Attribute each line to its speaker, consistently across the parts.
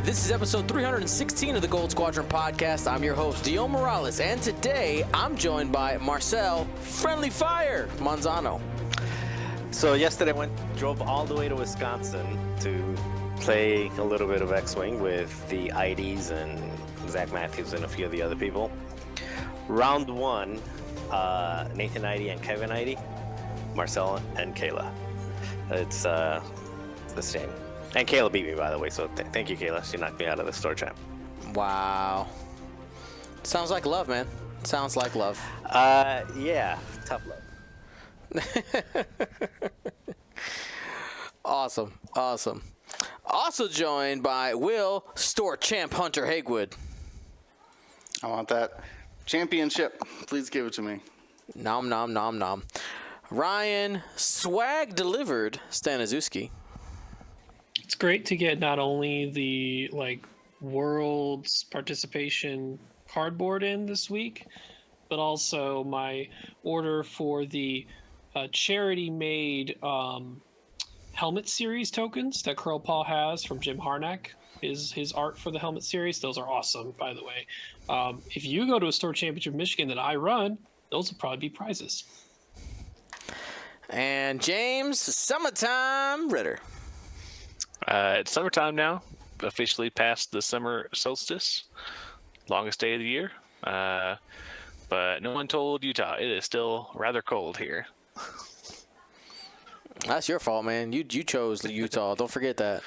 Speaker 1: This is episode 316 of the Gold Squadron podcast. I'm your host, Dio Morales, and today I'm joined by Marcel Friendly Fire Manzano.
Speaker 2: So yesterday I drove all the way to Wisconsin to play a little bit of X-Wing with the IDs and Zach Matthews and a few of the other people. Round one, Nathan ID and Kevin ID, Marcel and Kayla. It's the same. And Kayla beat me, by the way, so thank you, Kayla. She knocked me out of the store champ.
Speaker 1: Wow. Sounds like love, man. Sounds like love.
Speaker 2: Yeah, tough love.
Speaker 1: Awesome. Also joined by Will Store Champ Hunter Hagewood.
Speaker 3: I want that championship. Please give it to me.
Speaker 1: Nom nom nom nom. Ryan Swag Delivered Staniszewski.
Speaker 4: It's great to get not only the world's participation cardboard in this week, but also my order for the charity-made helmet series tokens that Curl Paul has from Jim Harnack. His art for the helmet series, those are awesome, by the way. If you go to a store championship in Michigan that I run, those will probably be prizes.
Speaker 1: And James Summertime Ritter.
Speaker 5: It's summertime now, officially past the summer solstice, longest day of the year. But no one told Utah it is still rather cold here.
Speaker 1: That's your fault, man. You chose Utah. Don't forget that.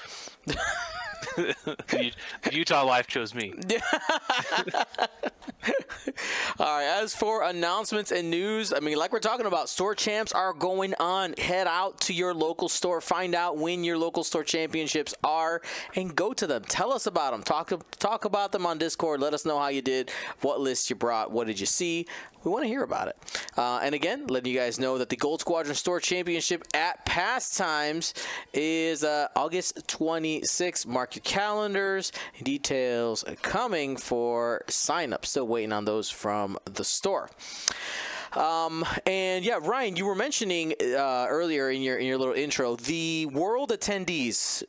Speaker 5: The Utah life chose me.
Speaker 1: All right, as for announcements and news, like we're talking about, store champs are going on. Head out to your local store, find out when your local store championships are, and go to them. Tell us about them. Talk about them on Discord. Let us know how you did, what list you brought, what did you see. We want to hear about it. And again, letting you guys know that the Gold Squadron Store Championship at Pastimes is August 26th. Mark your calendars. Details coming for sign-up. Still waiting on those from the store. And yeah, Ryan, you were mentioning earlier in your little intro the world attendees.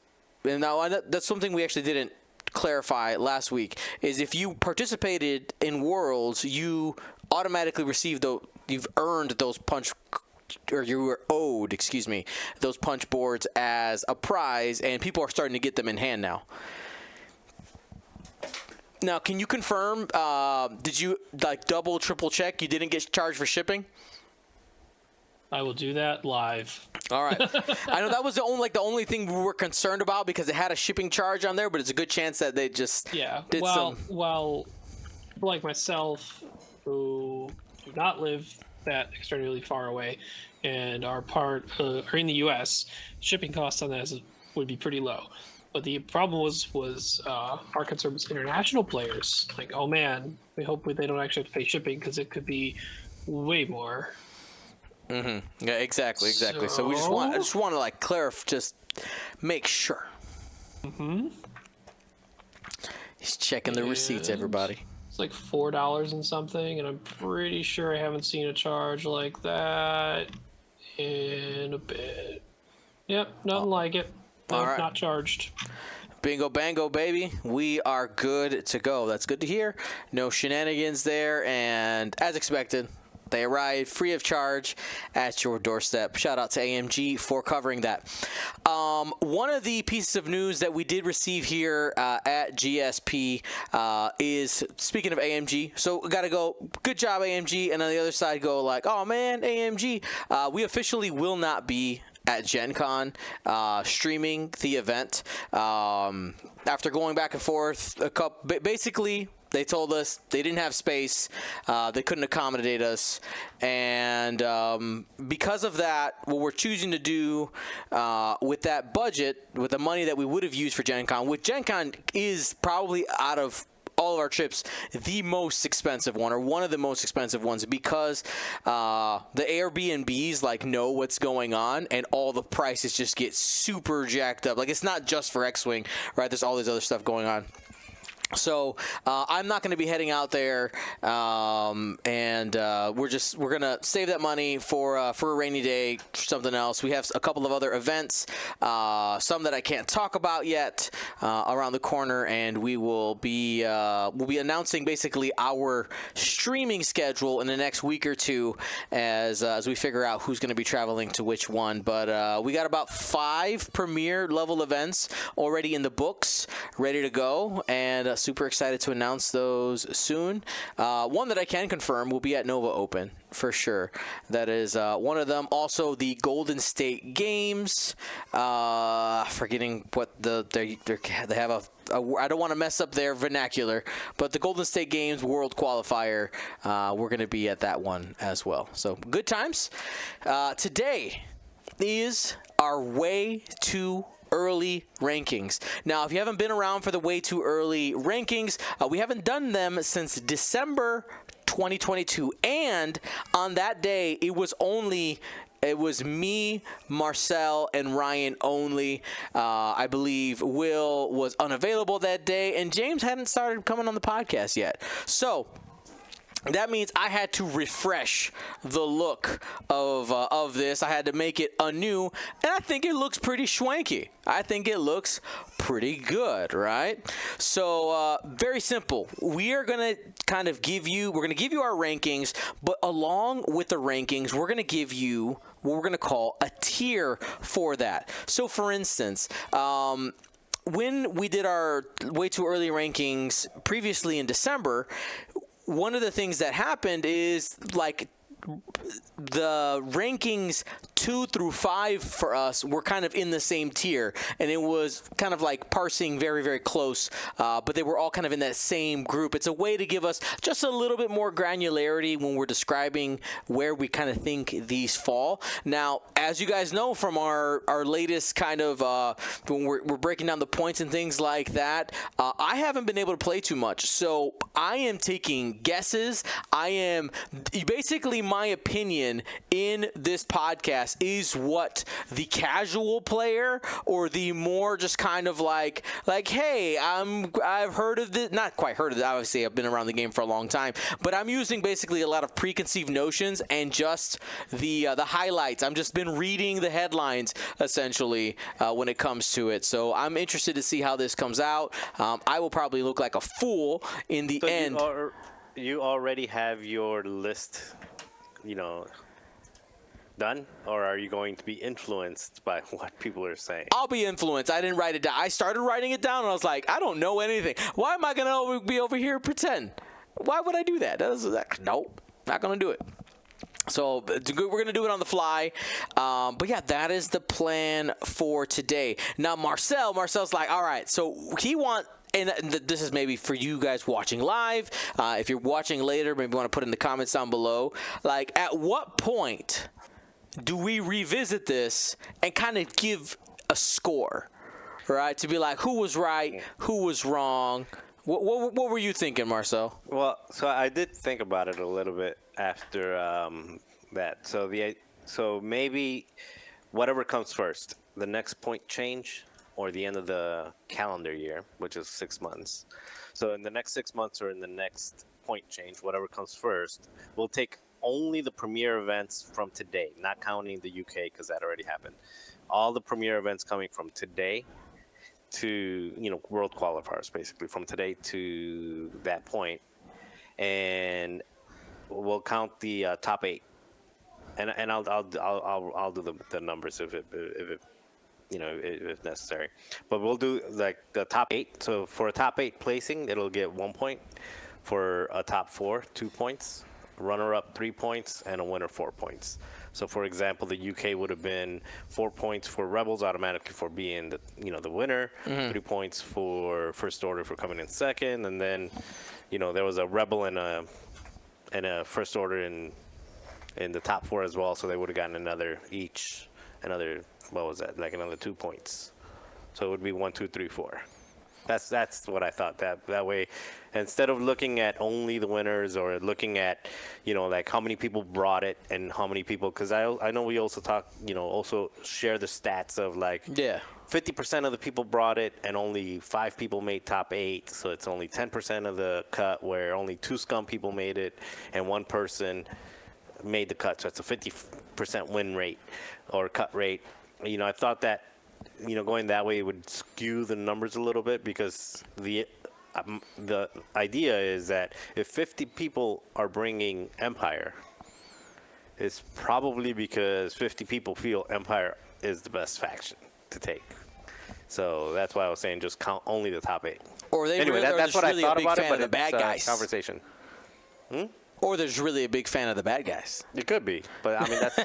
Speaker 1: And now that's something we actually didn't clarify last week. Is if you participated in Worlds, you automatically received you've earned those you were owed, those punch boards as a prize, and people are starting to get them in hand now. Now, can you confirm, did you double, triple check you didn't get charged for shipping?
Speaker 4: I will do that live.
Speaker 1: All right. I know that was the only thing we were concerned about because it had a shipping charge on there, but it's a good chance that they just did some.
Speaker 4: Well, like myself, who do not live that extraordinarily far away and are in the U.S., shipping costs on that would be pretty low. But the problem was our concern was international players. Like, oh man, we hope they don't actually have to pay shipping because it could be way more.
Speaker 1: Mm-hmm. Yeah, exactly. So we just want to clarify, just make sure.
Speaker 4: Mm-hmm.
Speaker 1: He's checking the receipts, everybody.
Speaker 4: It's like $4 and something, and I'm pretty sure I haven't seen a charge like that in a bit. Yep, nothing like it.
Speaker 1: All right.
Speaker 4: Not charged.
Speaker 1: Bingo bango, baby. We are good to go. That's good to hear. No shenanigans there, and as expected, they arrive free of charge at your doorstep. Shout out to AMG for covering that. One of the pieces of news that we did receive here at GSP is, speaking of AMG, so got to go, good job AMG, and on the other side go oh man, AMG. We officially will not be at Gen Con, streaming the event. After going back and forth, basically, they told us they didn't have space, they couldn't accommodate us, and because of that, what we're choosing to do with that budget, with the money that we would have used for Gen Con, which Gen Con is probably out of all of our trips the most expensive one, or one of the most expensive ones, because the Airbnbs know what's going on, and all the prices just get super jacked up. It's not just for X-Wing, right? There's all this other stuff going on. So I'm not going to be heading out there, and we're gonna save that money for a rainy day, something else. We have a couple of other events, some that I can't talk about yet, around the corner, and we'll be announcing basically our streaming schedule in the next week or two as we figure out who's going to be traveling to which one. But we got about 5 premier level events already in the books, ready to go, and super excited to announce those soon. One that I can confirm will be at Nova Open for sure. That is one of them. Also, the Golden State Games. Forgetting what they have a I don't want to mess up their vernacular, but the Golden State Games World Qualifier. We're going to be at that one as well. So good times. Today is our way too early rankings. Now, if you haven't been around for the way too early rankings, we haven't done them since December 2022, and on that day it was me, Marcel, and Ryan only. I believe Will was unavailable that day, and James hadn't started coming on the podcast yet. So that means I had to refresh the look of this. I had to make it anew, and I think it looks pretty schwanky. I think it looks pretty good, right? So very simple. We are gonna kind of give you our rankings, but along with the rankings, we're gonna give you what we're gonna call a tier for that. So, for instance, when we did our way too early rankings previously in December, one of the things that happened is like the rankings 2 through 5 for us were kind of in the same tier, and it was kind of like parsing very, very close, but they were all kind of in that same group. It's a way to give us just a little bit more granularity when we're describing where we kind of think these fall. Now, as you guys know from our latest kind of when we're breaking down the points and things like that, I haven't been able to play too much, so I am taking guesses. Basically, my opinion in this podcast is what the casual player or the more just kind of like hey, I've heard of this, not quite heard of it, obviously I've been around the game for a long time, but I'm using basically a lot of preconceived notions and just the highlights. I've just been reading the headlines essentially when it comes to it. So I'm interested to see how this comes out. I will probably look like a fool in the end.
Speaker 2: You already have your list, done, or are you going to be influenced by what people are saying?
Speaker 1: I'll be influenced. I didn't write it down. I started writing it down, and I was like, I don't know anything. Why am I going to be over here and pretend? Why would I do that? Nope, not going to do it. So we're going to do it on the fly. But yeah, that is the plan for today. Now, Marcel's like, all right, so and this is maybe for you guys watching live. If you're watching later, maybe you want to put in the comments down below. Like, at what point do we revisit this and kind of give a score, right? To be like, who was right, who was wrong? What were you thinking, Marcel?
Speaker 2: Well, so I did think about it a little bit after that. So maybe whatever comes first, the next point change or the end of the calendar year, which is 6 months. So in the next 6 months or in the next point change, whatever comes first, we'll take only the premier events from today, not counting the UK because that already happened. All the premier events coming from today to, world qualifiers, basically, from today to that point. And we'll count the top 8. And I'll do the numbers if necessary. But we'll do like the top 8. So for a top 8 placing, it'll get 1 point. For a top 4, 2 points. Runner-up 3 points, and a winner 4 points. So for example, the UK would have been 4 points for Rebels automatically for being the winner, 3 points for First Order for coming in second, and then there was a Rebel and a First Order in the top 4 as well, so they would have gotten another what was that, like another 2 points. So it would be 1, 2, 3, 4. That's what I thought. That way, instead of looking at only the winners or looking at, like how many people brought it and how many people, because I know we also talk, also share the stats of like, 50% of the people brought it, and only 5 people made top 8. So it's only 10% of the cut, where only 2 Scum people made it, and 1 person made the cut. So it's a 50% win rate or cut rate. I thought that, going that way would skew the numbers a little bit, because the idea is that if 50 people are bringing Empire, it's probably because 50 people feel Empire is the best faction to take. So that's why I was saying just count only the top 8.
Speaker 1: Or they
Speaker 2: Anyway,
Speaker 1: really,
Speaker 2: that's what I
Speaker 1: really
Speaker 2: thought
Speaker 1: a big
Speaker 2: about it,
Speaker 1: fan
Speaker 2: but
Speaker 1: of the bad
Speaker 2: it's
Speaker 1: guys.
Speaker 2: conversation.
Speaker 1: Or there's really a big fan of the bad guys.
Speaker 2: It could be, but I mean, that's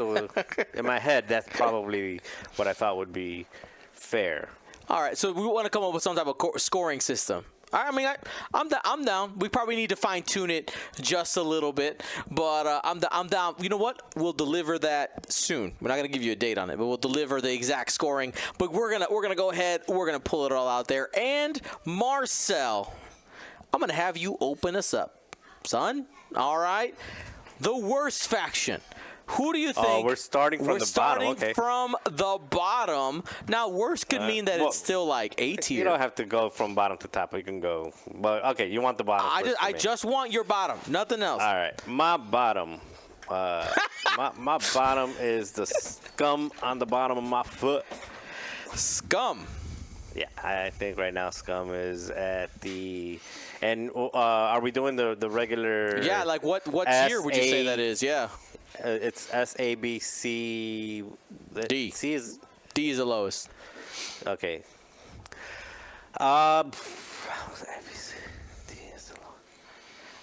Speaker 2: in my head, that's probably what I thought would be fair.
Speaker 1: All right, so we want to come up with some type of scoring system. I mean, I'm down. We probably need to fine tune it just a little bit, but I'm down. You know what? We'll deliver that soon. We're not gonna give you a date on it, but we'll deliver the exact scoring. But we're gonna go ahead. We're gonna pull it all out there. And Marcel, I'm gonna have you open us up, son. All right. The worst faction. Who do you think?
Speaker 2: Oh, we're starting from the bottom. Okay.
Speaker 1: We're starting from the bottom. Now, worst could mean that it's still like A tier.
Speaker 2: You don't have to go from bottom to top. You can go. But okay, you want the bottom.
Speaker 1: I just want your bottom. Nothing else.
Speaker 2: All right, my bottom. My bottom is the Scum on the bottom of my foot.
Speaker 1: Scum.
Speaker 2: Yeah, I think right now Scum is at the. And are we doing the regular?
Speaker 1: Yeah, like what tier would you say that is? Yeah.
Speaker 2: It's S, A, B, C.
Speaker 1: D.
Speaker 2: C is
Speaker 1: D is the lowest.
Speaker 2: okay.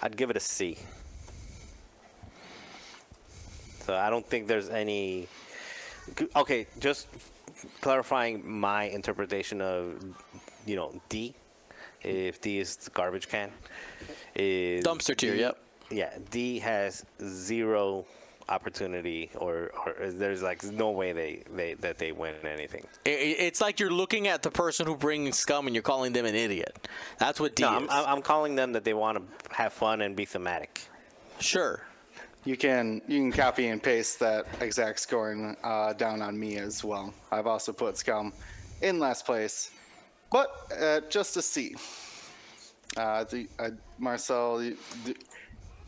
Speaker 2: I'd give it a C. So I don't think there's any. Okay, just clarifying my interpretation of, D. If D is the garbage can, is
Speaker 1: Dumpster tier.
Speaker 2: D,
Speaker 1: Yep.
Speaker 2: Yeah, D has 0 opportunity, or there's like no way they win anything.
Speaker 1: It's like you're looking at the person who brings Scum and you're calling them an idiot. That's what D
Speaker 2: No,
Speaker 1: is.
Speaker 2: I'm calling them that they want to have fun and be thematic.
Speaker 1: Sure.
Speaker 3: You can copy and paste that exact scoring down on me as well. I've also put Scum in last place, but just a C. Marcel,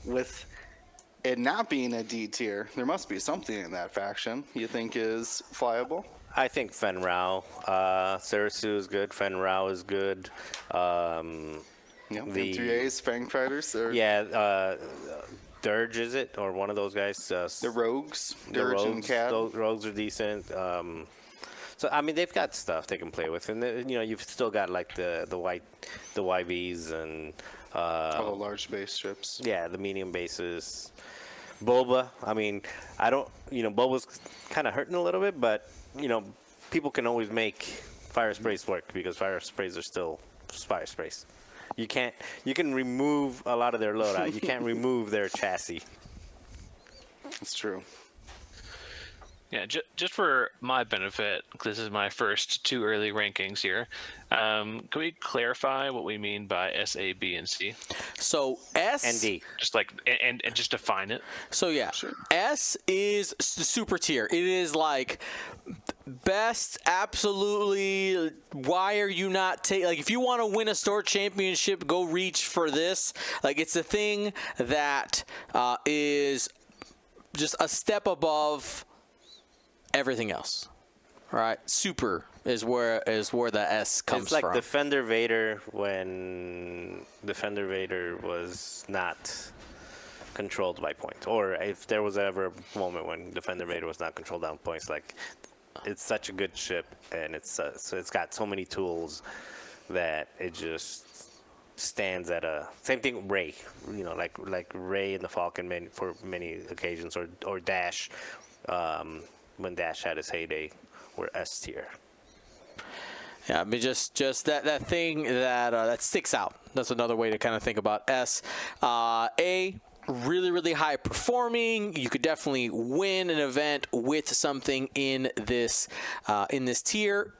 Speaker 3: with it not being a D tier, there must be something in that faction you think is flyable.
Speaker 2: I think Fen Rao, Sarasu is good. Fen Rao is good.
Speaker 3: Yeah, the M3As, Fang Fighters.
Speaker 2: Yeah, Dirge is it, or one of those guys?
Speaker 3: The Rogues, Dirge and Cad.
Speaker 2: Those Rogues are decent. So I mean, they've got stuff they can play with, and you've still got like the YVs and
Speaker 3: all the large base strips.
Speaker 2: Yeah, the medium bases. Boba. I mean, Boba's kind of hurting a little bit, but people can always make fire sprays work, because fire sprays are still fire sprays. You can remove a lot of their loadout. You can't remove their chassis.
Speaker 3: It's true.
Speaker 5: Yeah, just for my benefit, this is my first 2 early rankings here. Can we clarify what we mean by S, A, B, and C?
Speaker 1: So S
Speaker 2: and D.
Speaker 5: Just like and just define it.
Speaker 1: So yeah,
Speaker 3: Sure.
Speaker 1: S is the super tier. It is like best, absolutely. Why are you not taking? Like, if you want to win a store championship, go reach for this. Like, it's a thing that is just a step above everything else. All right, super is where the S comes
Speaker 2: It's like
Speaker 1: from.
Speaker 2: Defender Vader when Defender Vader was not controlled by points, or if there was ever a moment when Defender Vader was not controlled down points. Like, it's such a good ship, and so it's got so many tools that it just stands at a same thing. Ray, like Ray and the Falcon for many occasions, or Dash, when Dash had his heyday, were S tier.
Speaker 1: Yeah, I mean, just that thing that sticks out. That's another way to kind of think about S. A, really, really high performing. You could definitely win an event with something in this tier.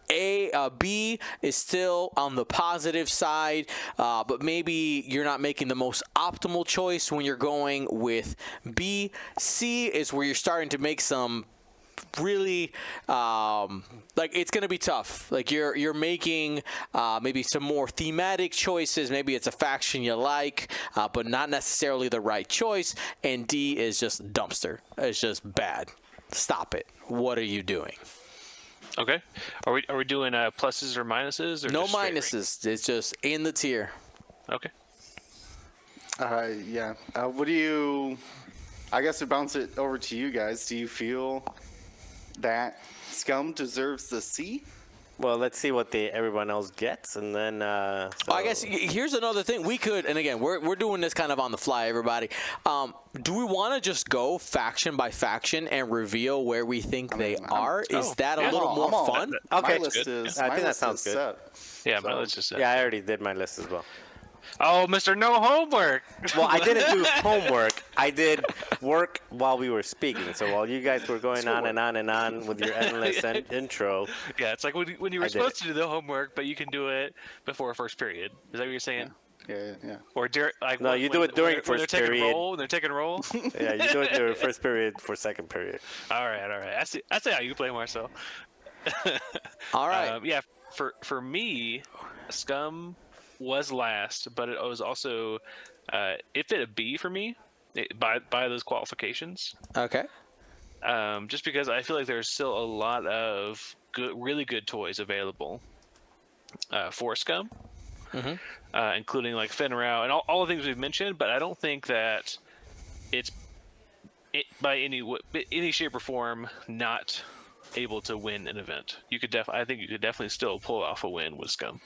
Speaker 1: B is still on the positive side, but maybe you're not making the most optimal choice when you're going with B. C is where you're starting to make some really like it's gonna be tough. Like you're making maybe some more thematic choices. Maybe it's a faction you like, but not necessarily the right choice. And D is just dumpster. It's just bad. Stop it. What are you doing?
Speaker 5: Okay. Are we doing pluses or minuses? Or
Speaker 1: No
Speaker 5: just straight
Speaker 1: minuses. It's just in the tier.
Speaker 5: rank? Okay.
Speaker 3: Yeah. What do you? I guess to bounce it over to you guys. Do you feel that Scum deserves the C?
Speaker 2: Well, let's see what everyone else gets, and then.
Speaker 1: I guess here's another thing we could, and again, we're doing this kind of on the fly, everybody. Do we want to just go faction by faction and reveal where we think they are? Is that a little more fun?
Speaker 2: Okay,
Speaker 3: My list is.
Speaker 2: I
Speaker 3: my
Speaker 2: think that
Speaker 3: list
Speaker 2: sounds
Speaker 3: is
Speaker 2: good.
Speaker 3: set.
Speaker 5: Yeah, but let's just.
Speaker 2: Yeah, I already did my list as well.
Speaker 5: Oh, Mr. No Homework.
Speaker 2: Well, I didn't do homework. I did work while we were speaking. So while you guys were going on and on and on with your endless intro,
Speaker 5: Yeah, it's like when you were supposed to do the homework, but you can do it before first period. Is that what you're saying?
Speaker 3: Yeah.
Speaker 5: Or like
Speaker 2: No, you do it during first
Speaker 5: they're
Speaker 2: period.
Speaker 5: Taking roll, they're taking roll.
Speaker 2: yeah, you do it during first period for second period.
Speaker 5: All right. I see how you play, Marcel.
Speaker 1: All right.
Speaker 5: Yeah, for me, Scum was last, but it was also it fit a B for me by those qualifications.
Speaker 1: Okay.
Speaker 5: Just because I feel like there's still a lot of really good toys available for Scum, including like Fenrau and all the things we've mentioned. But I don't think that it's by any shape or form not able to win an event. I think you could definitely still pull off a win with Scum.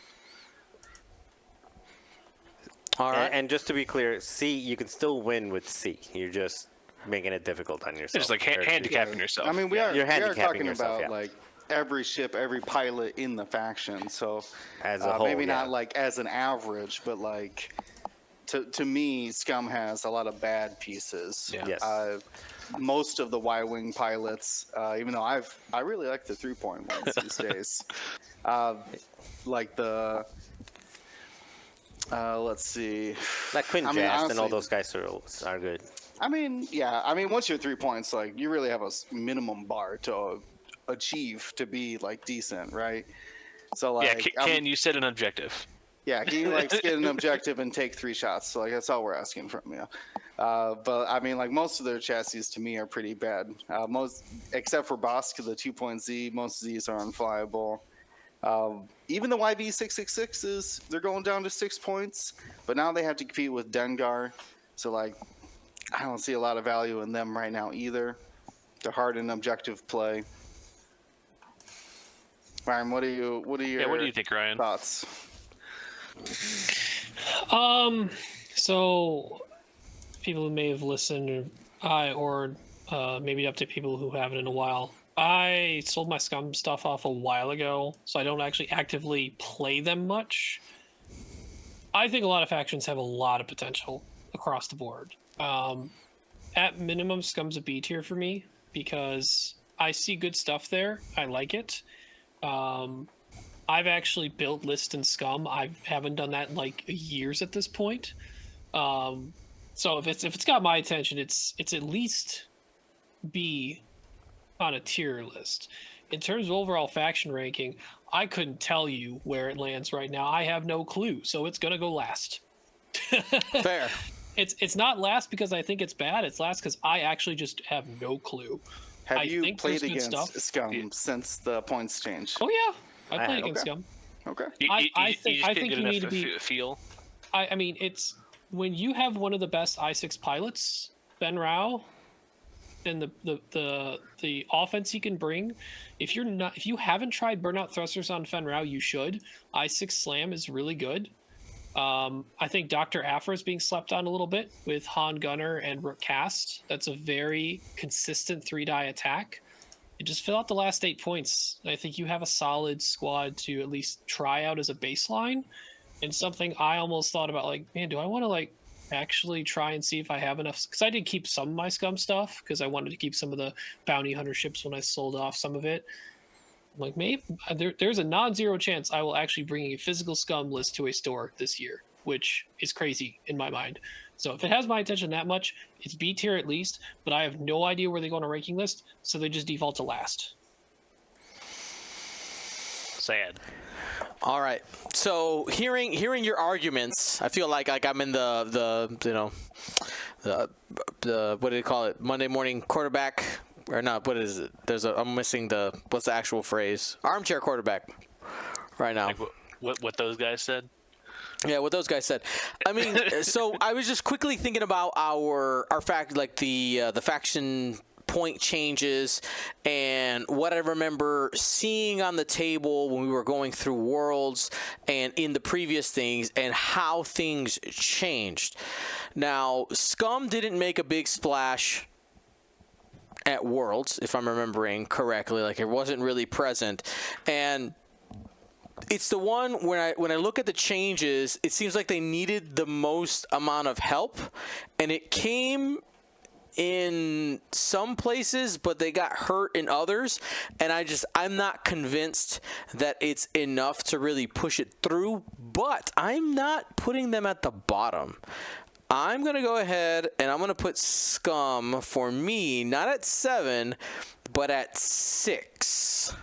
Speaker 1: All right.
Speaker 2: And just to be clear, C, you can still win with C. You're just making it difficult on yourself.
Speaker 5: Just like handicapping yourself.
Speaker 3: I mean, we are
Speaker 2: handicapping
Speaker 3: talking
Speaker 2: yourself,
Speaker 3: about
Speaker 2: yeah.
Speaker 3: like every ship, every pilot in the faction. So
Speaker 2: As a whole,
Speaker 3: maybe
Speaker 2: yeah.
Speaker 3: not like as an average, but like to me, Scum has a lot of bad pieces.
Speaker 5: Yeah.
Speaker 2: Yes.
Speaker 3: Most of the Y-wing pilots, even though I really like the 3-point ones these days. Like the let's see.
Speaker 2: Like Quinn
Speaker 3: I mean,
Speaker 2: Jast and
Speaker 3: honestly,
Speaker 2: all those guys are good.
Speaker 3: I mean, yeah. I mean, once you're 3 points, like you really have a minimum bar to achieve to be like decent, right? So like,
Speaker 5: can you set an objective?
Speaker 3: yeah, can you like get an objective and take 3 shots? So like that's all we're asking from you. But I mean, like most of their chassis to me are pretty bad. Most except for Bosk, the 2-point Z, most of these are unflyable. Even the YV666s, they're going down to 6 points, but now they have to compete with Dengar. So like, I don't see a lot of value in them right now either. They're hard in objective play. Ryan, what are your
Speaker 5: What do you think, Ryan?
Speaker 3: thoughts?
Speaker 4: So people who may have listened, or maybe up to people who haven't in a while, I sold my Scum stuff off a while ago, so I don't actually actively play them much. I think a lot of factions have a lot of potential across the board. At minimum, Scum's a B tier for me because I see good stuff there. I like it. I've actually built lists in Scum. I haven't done that in like years at this point. So if it's got my attention, it's at least B on a tier list. In terms of overall faction ranking, I couldn't tell you where it lands right now. I have no clue, so it's gonna go last.
Speaker 1: Fair.
Speaker 4: It's not last because I think it's bad. It's last because I actually just have no clue.
Speaker 3: Have
Speaker 4: I
Speaker 3: you
Speaker 4: think
Speaker 3: played
Speaker 4: there's good
Speaker 3: against
Speaker 4: stuff.
Speaker 3: Scum since the points changed?
Speaker 4: Oh yeah, I play against
Speaker 3: okay.
Speaker 4: Scum.
Speaker 3: Okay.
Speaker 4: I think you need to be.
Speaker 5: Feel.
Speaker 4: I mean, it's when you have one of the best I6 pilots, Ben Rao, and the offense he can bring. If you haven't tried burnout thrusters on Fen Rao, you should. I6 Slam is really good. I think Dr. Afra is being slept on a little bit with Han Gunner and Rook Cast. That's a very consistent 3-die attack. You just fill out the last 8 points. I think you have a solid squad to at least try out as a baseline. And something I almost thought about, like, man, do I want to like actually try and see if I have enough? Because I did keep some of my Scum stuff because I wanted to keep some of the bounty hunter ships when I sold off some of it. I'm like, maybe there's a non-zero chance I will actually bring a physical Scum list to a store this year. which is crazy in my mind. So if it has my attention that much, it's B tier at least, but I have no idea where they go on a ranking list, so they just default to last.
Speaker 5: Sad.
Speaker 1: All right. So hearing your arguments, I feel like I'm in the what do they call it? Monday morning quarterback, or not? What is it? I'm missing what's the actual phrase? Armchair quarterback right now.
Speaker 5: Like what those guys said.
Speaker 1: Yeah, what those guys said. I mean, so I was just quickly thinking about our fact, like the faction point changes, and what I remember seeing on the table when we were going through Worlds and in the previous things, and how things changed. Now, Scum didn't make a big splash at Worlds, if I'm remembering correctly. Like, it wasn't really present, and it's the one when I look at the changes, it seems like they needed the most amount of help, and it came in some places, but they got hurt in others, and I'm not convinced that it's enough to really push it through, but I'm not putting them at the bottom. I'm going to go ahead and I'm going to put Scum, for me, not at 7, but at 6.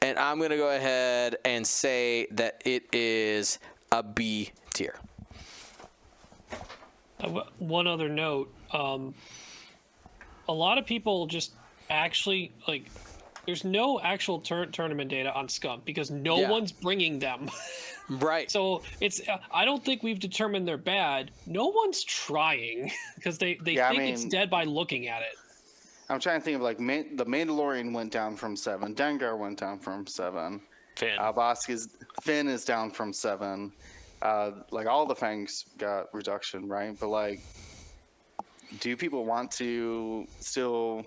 Speaker 1: And I'm going to go ahead and say that it is a B tier.
Speaker 4: One other note, a lot of people just actually, like, there's no actual tournament data on Scum because no one's bringing them.
Speaker 1: Right.
Speaker 4: So I don't think we've determined they're bad. No one's trying because they think it's dead by looking at it.
Speaker 3: I'm trying to think of, like, the Mandalorian went down from 7. Dengar went down from 7. Finn is down from 7. Like, all the Fangs got reduction, right? But, like, do people want to still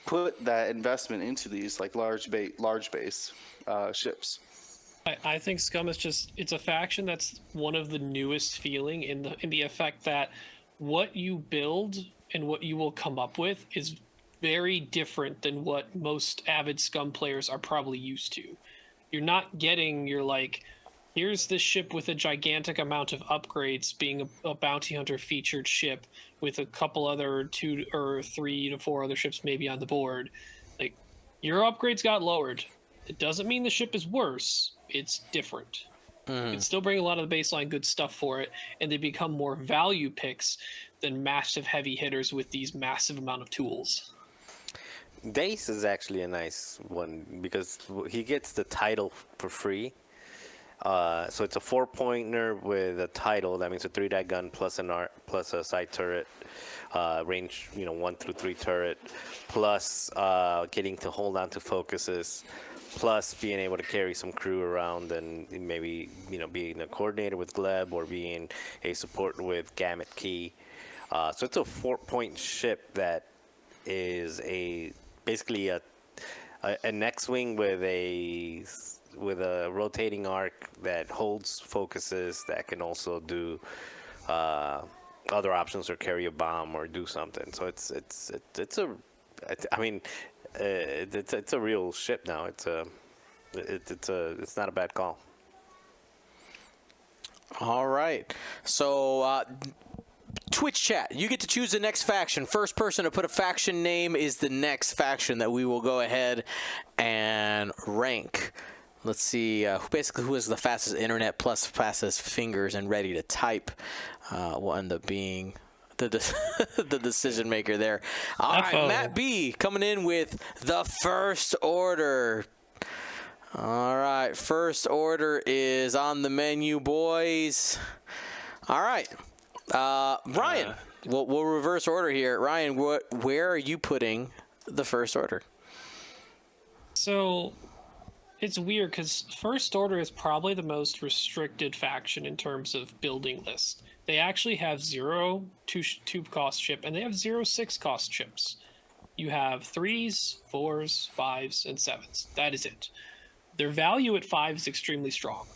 Speaker 3: put that investment into these, like, large base ships?
Speaker 4: I think Scum is it's a faction that's one of the newest feeling in the effect that what you build and what you will come up with is very different than what most avid Scum players are probably used to. You're not getting here's this ship with a gigantic amount of upgrades being a bounty hunter featured ship with a couple other 2 or 3 to 4 other ships maybe on the board. Like, your upgrades got lowered. It doesn't mean the ship is worse. It's different. You can still bring a lot of the baseline good stuff for it, and they become more value picks than massive heavy hitters with these massive amount of tools.
Speaker 2: Dace is actually a nice one because he gets the title for free. So it's a 4-pointer with a title. That means a 3-die gun plus plus a side turret, range 1 through 3 turret, plus getting to hold on to focuses, plus being able to carry some crew around and maybe being a coordinator with Gleb or being a support with Gamut Key. So it's a 4-point ship that is basically an X-wing with a rotating arc that holds focuses, that can also do other options or carry a bomb or do something. So it's a real ship now. It's not a bad call.
Speaker 1: All right. So Twitch chat, you get to choose the next faction. First person to put a faction name is the next faction that we will go ahead and rank. Let's see, who is the fastest internet plus fastest fingers and ready to type will end up being the decision maker there. All right, Matt B coming in with the First Order. All right, First Order is on the menu, boys. All right, Ryan, we'll reverse order here. Ryan, where are you putting the First Order?
Speaker 4: So it's weird because First Order is probably the most restricted faction in terms of building list. They actually have 0 2 cost ship, and they have 0 6 cost ships. You have 3s, 4s, 5s, and 7s. That is it. Their value at 5 is extremely strong.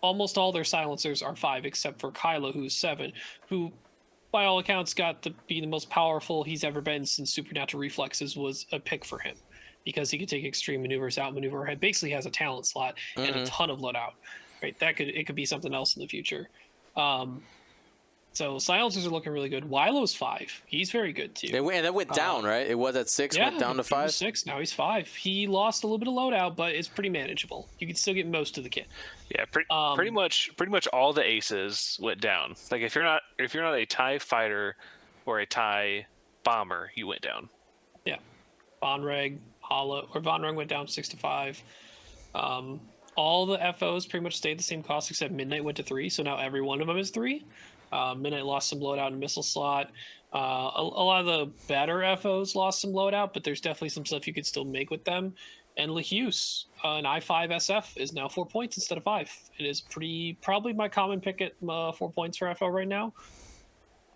Speaker 4: Almost all their silencers are 5, except for Kylo, who's 7, who, by all accounts, got to be the most powerful he's ever been since Supernatural Reflexes was a pick for him, because he could take extreme maneuvers, outmaneuver ahead. Basically has a talent slot and a ton of loadout. Right? It could be something else in the future. So silencers are looking really good. Wilo's 5. He's very good too.
Speaker 1: And that went down, right? It was at 6, went down to
Speaker 4: he was
Speaker 1: 5.
Speaker 4: 6. Now he's 5. He lost a little bit of loadout, but it's pretty manageable. You can still get most of the kit.
Speaker 5: Yeah, pretty much all the aces went down. Like if you're not a TIE fighter or a TIE bomber, you went down.
Speaker 4: Yeah, Vonreg, Vonreg went down 6 to 5. All the FOs pretty much stayed the same cost except Midnight went to 3, so now every one of them is 3. Midnight lost some loadout in missile slot. A lot of the better FOs lost some loadout, but there's definitely some stuff you could still make with them. And Lehuse, an I5 SF, is now 4 points instead of 5. It is probably my common pick at 4 points for FO right now.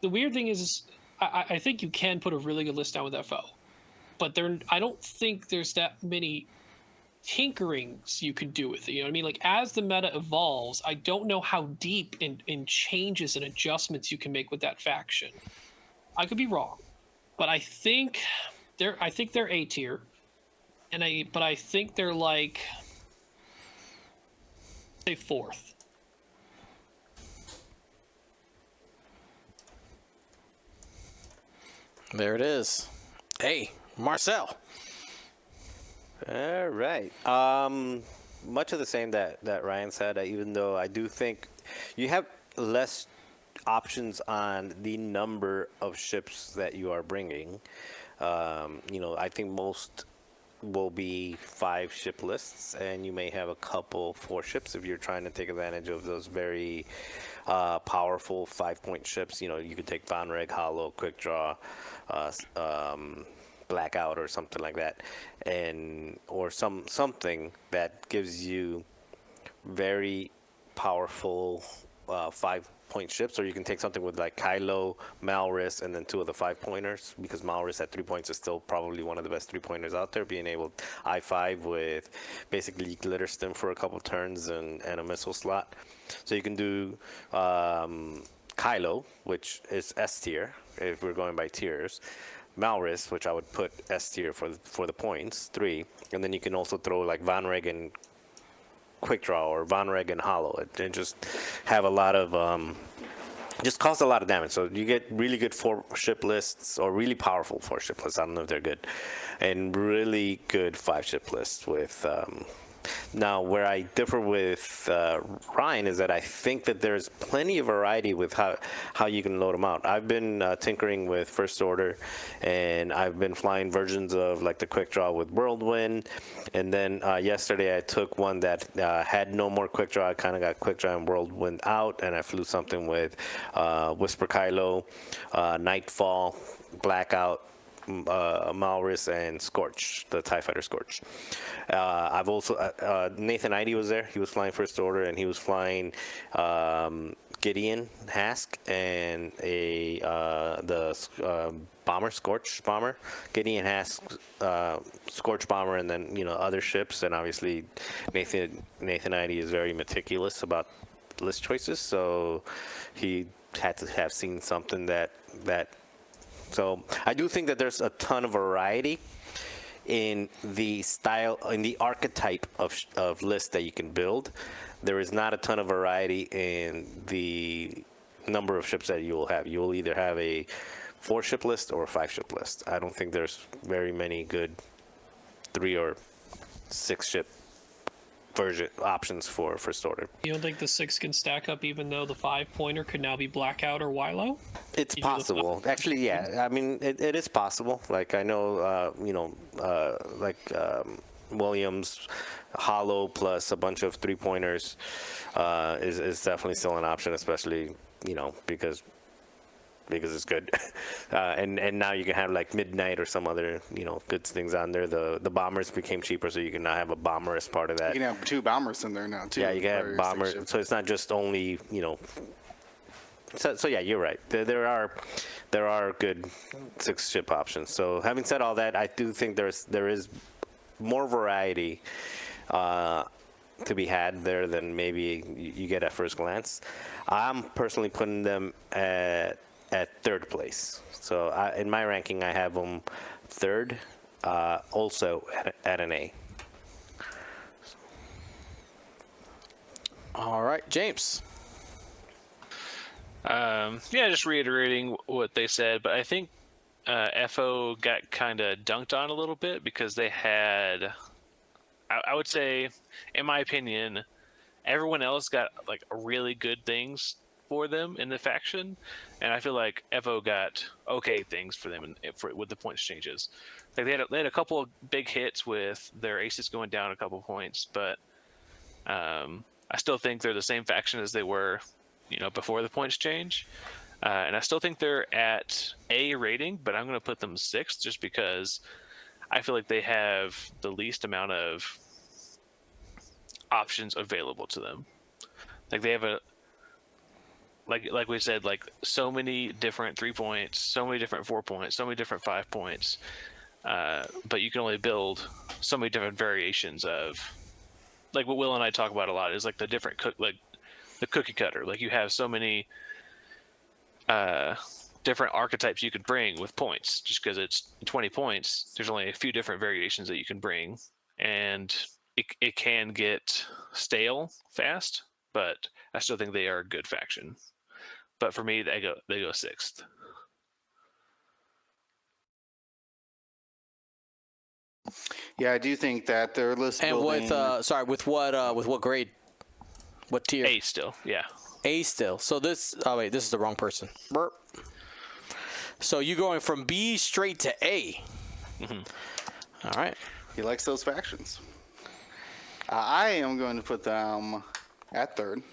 Speaker 4: The weird thing is I think you can put a really good list down with FO, but I don't think there's that many tinkerings you can do with it. You know what I mean? Like as the meta evolves, I don't know how deep in changes and adjustments you can make with that faction. I could be wrong, but I think they're A tier, but I think they're like say 4th.
Speaker 1: There it is. Hey, Marcel.
Speaker 2: All right. Much of the same that Ryan said, even though I do think you have less options on the number of ships that you are bringing. I think most will be 5 ship lists, and you may have a couple 4 ships if you're trying to take advantage of those very powerful 5-point ships. You could take Vonreg, Hollow, Quick Draw, Blackout or something like that, or something that gives you very powerful 5-point ships. Or you can take something with like Kylo, Malris, and then 2 of the 5-pointers, because Malris at 3 points is still probably one of the best 3-pointers out there, being able I5 with basically glitter stim for a couple turns and a missile slot. So you can do Kylo, which is S tier if we're going by tiers. Malris, which I would put S tier for the points, 3, and then you can also throw like Vonreg and Quick Draw or Vonreg and Hollow, and just have a lot of just cause a lot of damage. So you get really good 4-ship lists, or really powerful 4-ship lists. I don't know if they're good, and really good 5-ship lists with. Now, where I differ with Ryan is that I think that there's plenty of variety with how you can load them out. I've been tinkering with First Order, and I've been flying versions of like the Quick Draw with Whirlwind, and then yesterday I took one that had no more Quick Draw. I kind of got Quick Draw and Whirlwind out, and I flew something with Whisper Kylo, Nightfall, Blackout, Malris, and Scorch, the TIE Fighter Scorch. I've also Nathan Idy was there. He was flying First Order, and he was flying Gideon Hask and the bomber, Scorch bomber, Gideon Hask, Scorch bomber, and then other ships. And obviously Nathan Idy is very meticulous about list choices, so he had to have seen something that. So I do think that there's a ton of variety in the style, in the archetype of lists that you can build. There is not a ton of variety in the number of ships that you will have. You will either have a 4-ship list or a 5-ship list. I don't think there's very many good 3 or 6-ship version options for First Order.
Speaker 4: You don't think the 6 can stack up, even though the 5-pointer could now be Blackout or Wilo?
Speaker 2: It's possible. Actually, yeah. I mean, it is possible. Like, I know, Williams, Hollow plus a bunch of 3-pointers is definitely still an option, especially, because it's good. And now you can have like Midnight or some other, good things on there. The bombers became cheaper, so you can now have a bomber as part of that.
Speaker 3: You can have 2 bombers in there now too.
Speaker 2: Yeah, you can have bombers. So it's not just only, So yeah, you're right. There are good 6-ship options. So having said all that, I do think there is more variety to be had there than maybe you get at first glance. I'm personally putting them at 3rd place. So in my ranking, I have them 3rd, also at an A.
Speaker 1: All right, James.
Speaker 5: Yeah, just reiterating what they said, but I think FO got kind of dunked on a little bit because they had, I would say, in my opinion, everyone else got like really good things for them in the faction, and I feel like FO got okay things for them with the points changes. Like they had a couple of big hits with their aces going down a couple points, but I still think they're the same faction as they were, before the points change. And I still think they're at A rating, but I'm going to put them 6th just because I feel like they have the least amount of options available to them. Like they have like we said, like so many different 3 points, so many different 4 points, so many different 5 points. But you can only build so many different variations of, like what Will and I talk about a lot is like the different the cookie cutter. Like you have so many different archetypes you could bring with points. Just because it's 20 points, there's only a few different variations that you can bring, and it can get stale fast. But I still think they are a good faction. But for me, they go 6th.
Speaker 3: Yeah, I do think that their list
Speaker 1: And
Speaker 3: building.
Speaker 1: with what grade? What tier?
Speaker 5: A still, yeah.
Speaker 1: A still. So this. Oh wait, this is the wrong person. Burp. So you going from B straight to A.
Speaker 5: Mm-hmm.
Speaker 1: All right.
Speaker 3: He likes those factions. I am going to put them at 3rd.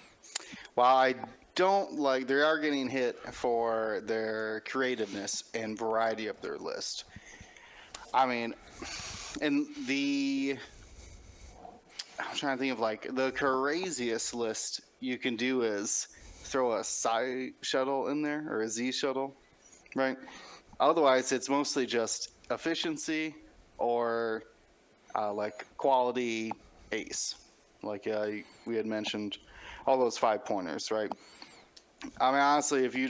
Speaker 3: While I don't like, they are getting hit for their creativeness and variety of their list. I mean, I'm trying to think of like the craziest list you can do is throw a Psi shuttle in there or a Z shuttle, right? Otherwise, it's mostly just efficiency or like quality ace. Like we had mentioned, all those 5-pointers, right? I mean, honestly, if you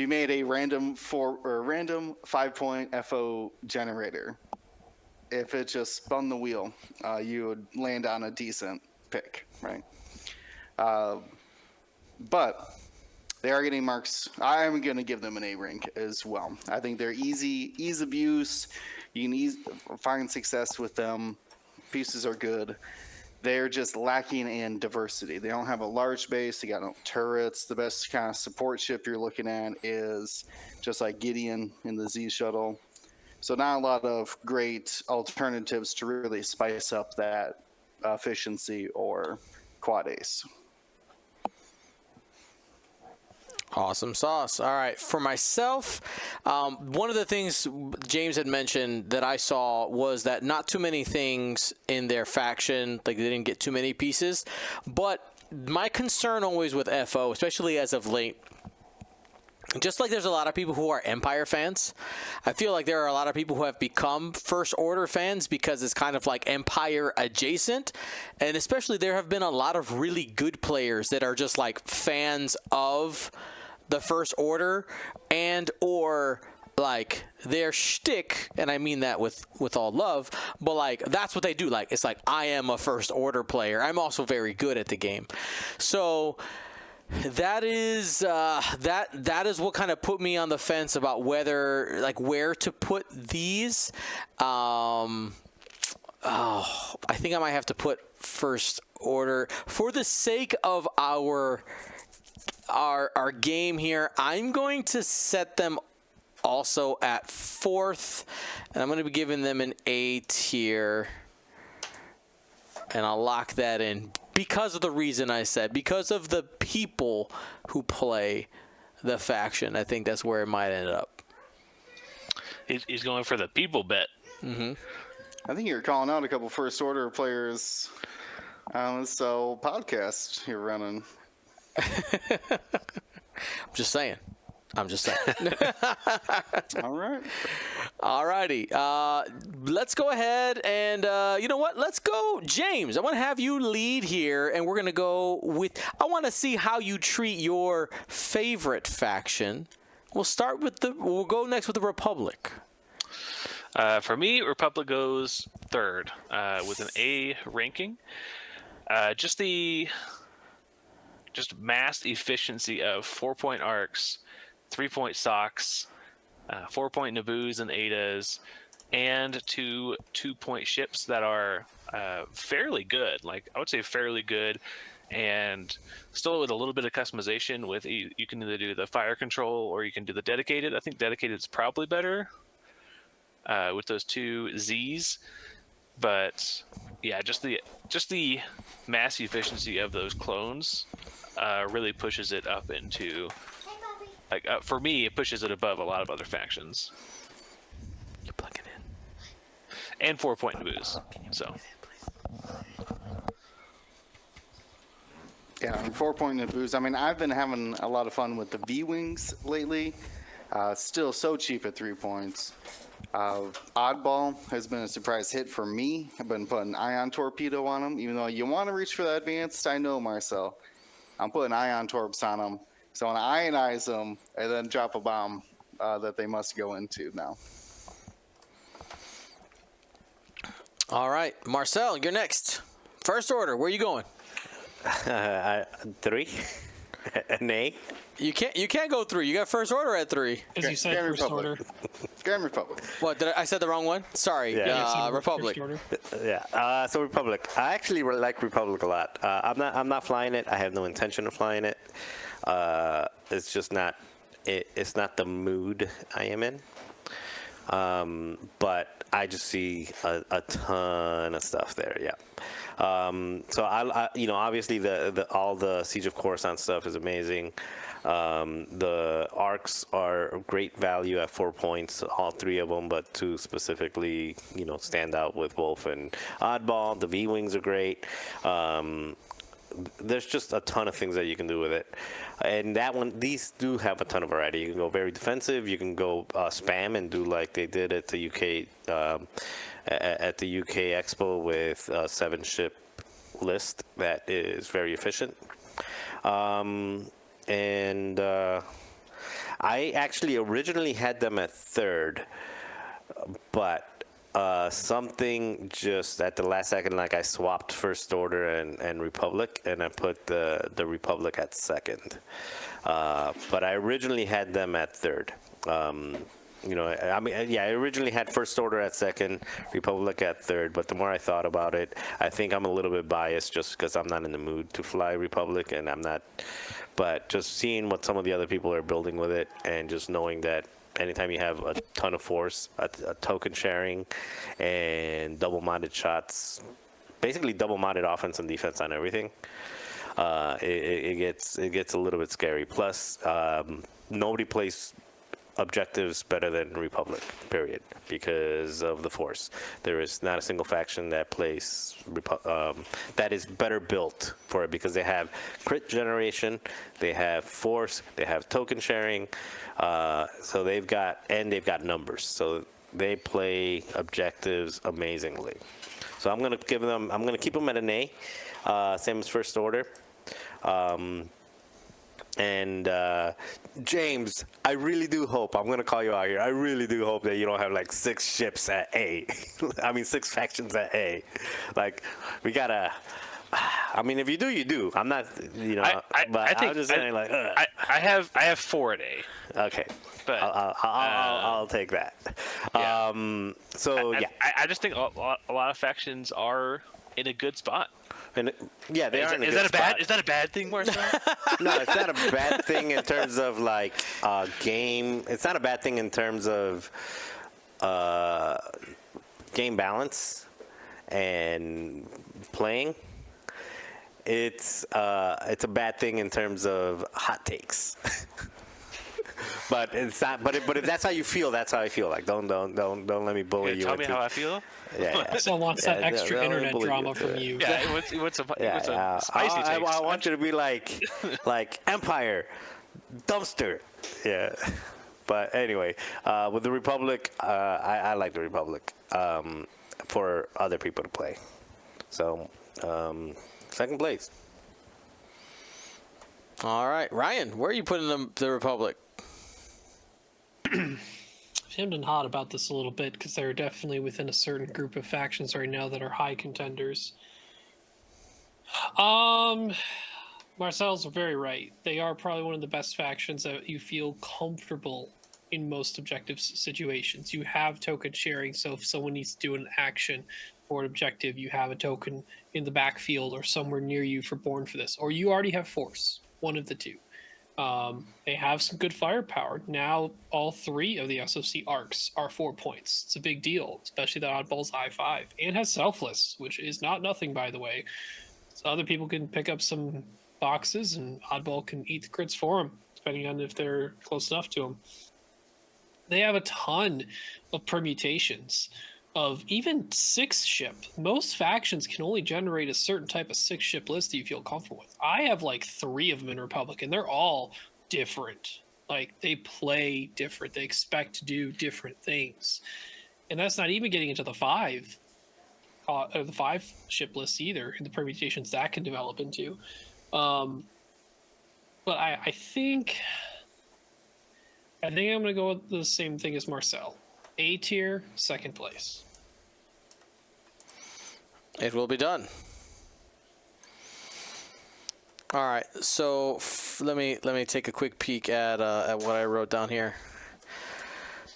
Speaker 3: made a random 5-point FO generator, if it just spun the wheel, you would land on a decent pick, right? But they are getting marks. I'm going to give them an A rank as well. I think they're ease of use. You can find success with them. Pieces are good. They're just lacking in diversity. They don't have a large base. They got no turrets. The best kind of support ship you're looking at is just like Gideon in the Z shuttle. So not a lot of great alternatives to really spice up that efficiency or quad ace.
Speaker 1: Awesome sauce. All right. For myself, one of the things James had mentioned that I saw was that not too many things in their faction, like they didn't get too many pieces. But my concern always with FO, especially as of late, just like there's a lot of people who are Empire fans, I feel like there are a lot of people who have become First Order fans because it's kind of like Empire adjacent. And especially there have been a lot of really good players that are just like fans of the First Order and or like their shtick, and I mean that with all love, but like that's what they do. Like it's like, I am a First Order player. I'm also very good at the game. So that is what kind of put me on the fence about where to put these. I think I might have to put First Order for the sake of our game here. I'm going to set them also at 4th, and I'm going to be giving them an A tier, and I'll lock that in because of the reason I said, because of the people who play the faction. I think that's where it might end up.
Speaker 5: He's going for the people bet.
Speaker 1: Mm-hmm.
Speaker 3: I think you're calling out a couple First Order players. So podcast you're running.
Speaker 1: I'm just saying. All
Speaker 3: right.
Speaker 1: Alrighty. Let's go ahead and you know what? Let's go, James. I want to have you lead here, and we're gonna go with. I want to see how you treat your favorite faction. We'll go next with the Republic.
Speaker 5: For me, Republic goes 3rd with an A ranking. Just the just mass efficiency of 4-point arcs, 3-point socks, 4-point Naboo's and Adas, and 2-point ships that are fairly good. Like, I would say fairly good, and still with a little bit of customization. With you can either do the fire control or you can do the dedicated. I think dedicated is probably better with those 2 Z's. But yeah, just the mass efficiency of those clones really pushes it up into, like, for me, it pushes it above a lot of other factions.
Speaker 1: You plug it in.
Speaker 5: And 4-point Naboo's. So
Speaker 3: Yeah, and 4-point Naboo's. I mean, I've been having a lot of fun with the V-Wings lately. Still so cheap at 3 points. Oddball has been a surprise hit for me. I've been putting Ion Torpedo on them, even though you want to reach for that advanced. I know, Marcel. I'm putting Ion Torps on them. So I want to ionize them and then drop a bomb that they must go into now.
Speaker 1: All right, Marcel, you're next. First order, where are you going?
Speaker 2: 3. An A.
Speaker 1: You can't go 3. You got first order at 3.
Speaker 4: As you said,
Speaker 3: Grand
Speaker 4: first
Speaker 3: Republic.
Speaker 4: order.
Speaker 3: Grand Republic.
Speaker 1: What, I said the wrong one? Sorry,
Speaker 2: Yeah.
Speaker 4: You said
Speaker 1: Republic.
Speaker 4: first order.
Speaker 2: Yeah. So Republic. I actually like Republic a lot. I'm not flying it. I have no intention of flying it. It's just not. It's not the mood I am in. But I just see a ton of stuff there. Yeah. So I obviously all the Siege of Coruscant stuff is amazing. The arcs are great value at 4 points, all 3 of them, but 2 specifically, stand out with Wolf and Oddball. The V-Wings are great. There's just a ton of things that you can do with it. And that one, these do have a ton of variety. You can go very defensive. You can go spam and do like they did at the UK Expo with a 7-ship list that is very efficient. And I actually originally had them at 3rd, but something just at the last second, like I swapped First Order and Republic, and I put the Republic at 2nd. But I originally had them at 3rd. I originally had First Order at 2nd, Republic at 3rd, but the more I thought about it, I think I'm a little bit biased just because I'm not in the mood to fly Republic, and I'm not. But just seeing what some of the other people are building with it, and just knowing that anytime you have a ton of force, a token sharing, and double-modded shots, basically double-modded offense and defense on everything, it gets a little bit scary. Plus, nobody plays objectives better than Republic, period, because of the force. There is not a single faction that plays that is better built for it, because they have crit generation, they have force, they have token sharing, so they've got numbers, so they play objectives amazingly. So I'm gonna keep them at an A, same as First Order. And James, I really do hope, I'm going to call you out here, I really do hope that you don't have like 6 ships at A. I mean, 6 factions at A. Like, we got to, I mean, if you do, you do. I'm not, but I'm just saying, like,
Speaker 5: I have 4 at A.
Speaker 2: Okay.
Speaker 5: But
Speaker 2: I'll take that.
Speaker 5: Yeah. I just think a lot of factions are in a good spot.
Speaker 2: And yeah, they are in a good spot.
Speaker 5: Is that a bad thing, Marcel?
Speaker 2: No, it's not a bad thing in terms of like game. It's not a bad thing in terms of game balance and playing. It's a bad thing in terms of hot takes. But it's not. But if that's how you feel, that's how I feel. Like don't let me bully you.
Speaker 5: Tell me how I feel.
Speaker 2: Yeah.
Speaker 4: So wants that extra internet drama from you.
Speaker 5: Yeah, what's a spicy take?
Speaker 2: I want you to be like Empire, dumpster. Yeah. But anyway, with the Republic, I like the Republic for other people to play. So 2nd place.
Speaker 1: All right, Ryan, where are you putting the Republic?
Speaker 4: Hemmed and hot about this a little bit because they're definitely within a certain group of factions right now that are high contenders. Marcel's very right. They are probably one of the best factions that you feel comfortable in most objective situations. You have token sharing, so if someone needs to do an action or an objective, you have a token in the backfield or somewhere near you for Born for this, or you already have Force, one of the two. They have some good firepower. Now all 3 of the SOC arcs are 4 points. It's a big deal, especially the Oddball's I5, and has Selfless, which is not nothing, by the way. So other people can pick up some boxes, and Oddball can eat the crits for them, depending on if they're close enough to them. They have a ton of permutations of even 6 ship. Most factions can only generate a certain type of 6 ship list that you feel comfortable with. I have like 3 of them in Republic, and they're all different. Like, they play different. They expect to do different things. And that's not even getting into the 5 ship list either, and the permutations that can develop into. But I think I'm going to go with the same thing as Marcel. A tier, 2nd place.
Speaker 1: It will be done. All right, so let me take a quick peek at what I wrote down here.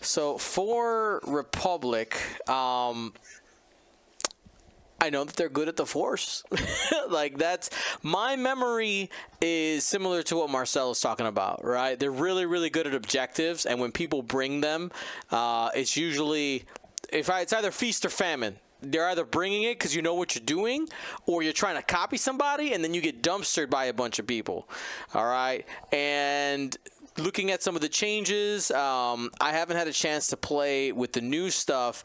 Speaker 1: So for Republic, I know that they're good at the Force. Like, that's my memory is similar to what Marcel is talking about, right? They're really, really good at objectives, and when people bring them, it's usually it's either feast or famine. They're either bringing it because you know what you're doing, or you're trying to copy somebody, and then you get dumpstered by a bunch of people. All right, and looking at some of the changes, I haven't had a chance to play with the new stuff.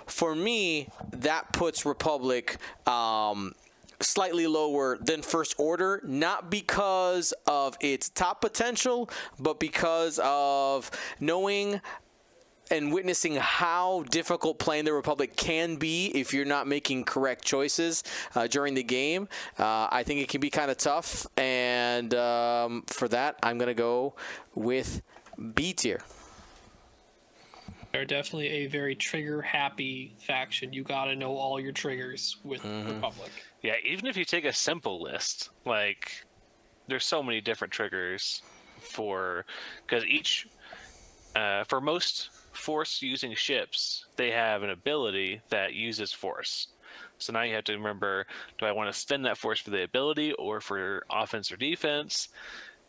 Speaker 1: For me, that puts Republic slightly lower than First Order, not because of its top potential, but because of knowing and witnessing how difficult playing the Republic can be if you're not making correct choices during the game. I think it can be kind of tough, and for that, I'm going to go with B tier.
Speaker 4: They're definitely a very trigger-happy faction. You got to know all your triggers with Republic.
Speaker 5: Yeah, even if you take a simple list, like, there's so many different triggers because each, for most Force using ships, they have an ability that uses Force. So now you have to remember, do I want to spend that Force for the ability or for offense or defense?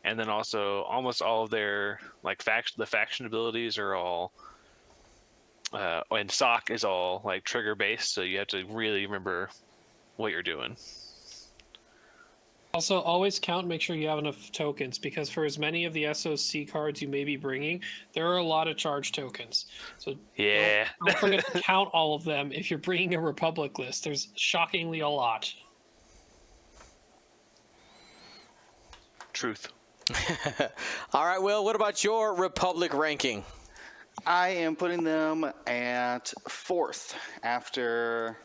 Speaker 5: And then also almost all of their the faction abilities are all and SOC is all like trigger based, so you have to really remember what you're doing.
Speaker 4: Also, always count and make sure you have enough tokens, because for as many of the SOC cards you may be bringing, there are a lot of charge tokens. So
Speaker 5: yeah,
Speaker 4: don't forget to count all of them if you're bringing a Republic list. There's shockingly a lot.
Speaker 5: Truth.
Speaker 1: All right, Will, what about your Republic ranking?
Speaker 3: I am putting them at 4th after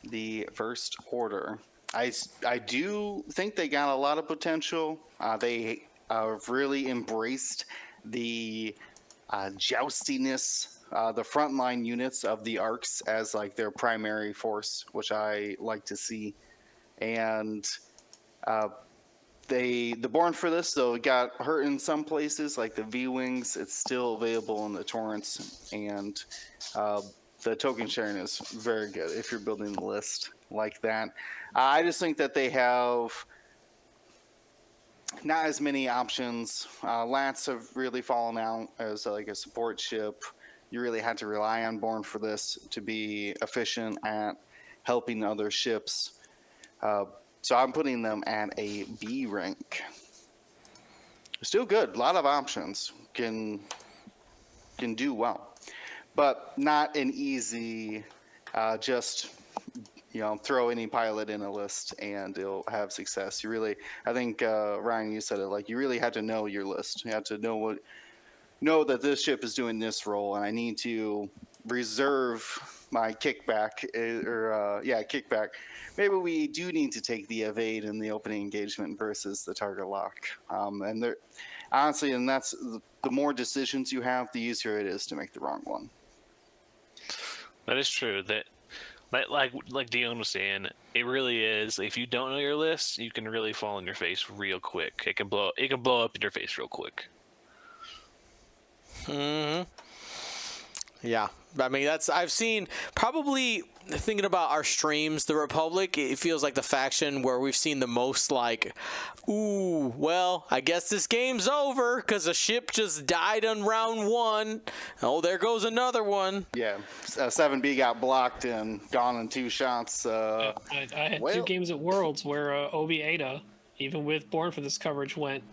Speaker 3: the First Order. I do think they got a lot of potential. They have really embraced the joustiness, the frontline units of the arcs as like their primary force, which I like to see. And the Born for this, though, it got hurt in some places, like the V-Wings. It's still available in the torrents, and the token sharing is very good if you're building the list like that. I just think that they have not as many options. Lats have really fallen out as like a support ship. You really had to rely on Born for this to be efficient at helping other ships. So I'm putting them at a B rank. Still good. A lot of options. Can do well. But not an easy just throw any pilot in a list and it'll have success. You really, I think Ryan, you said it, like you really had to know your list. You had to know that this ship is doing this role, and I need to reserve my kickback kickback. Maybe we do need to take the evade in the opening engagement versus the target lock. And there, honestly, and that's the more decisions you have, the easier it is to make the wrong one.
Speaker 5: That is true. That Like Dion was saying, it really is. If you don't know your list, you can really fall in your face real quick. It can blow up in your face real quick.
Speaker 1: Yeah, I mean I've seen probably thinking about our streams, the Republic. It feels like the faction where we've seen the most like, ooh, well, I guess this game's over because a ship just died on round 1. Oh, there goes another one.
Speaker 3: Yeah, 7B got blocked and gone in 2 shots.
Speaker 4: I had 2
Speaker 3: well-
Speaker 4: games at Worlds where Obi Ada, even with Born for this coverage, went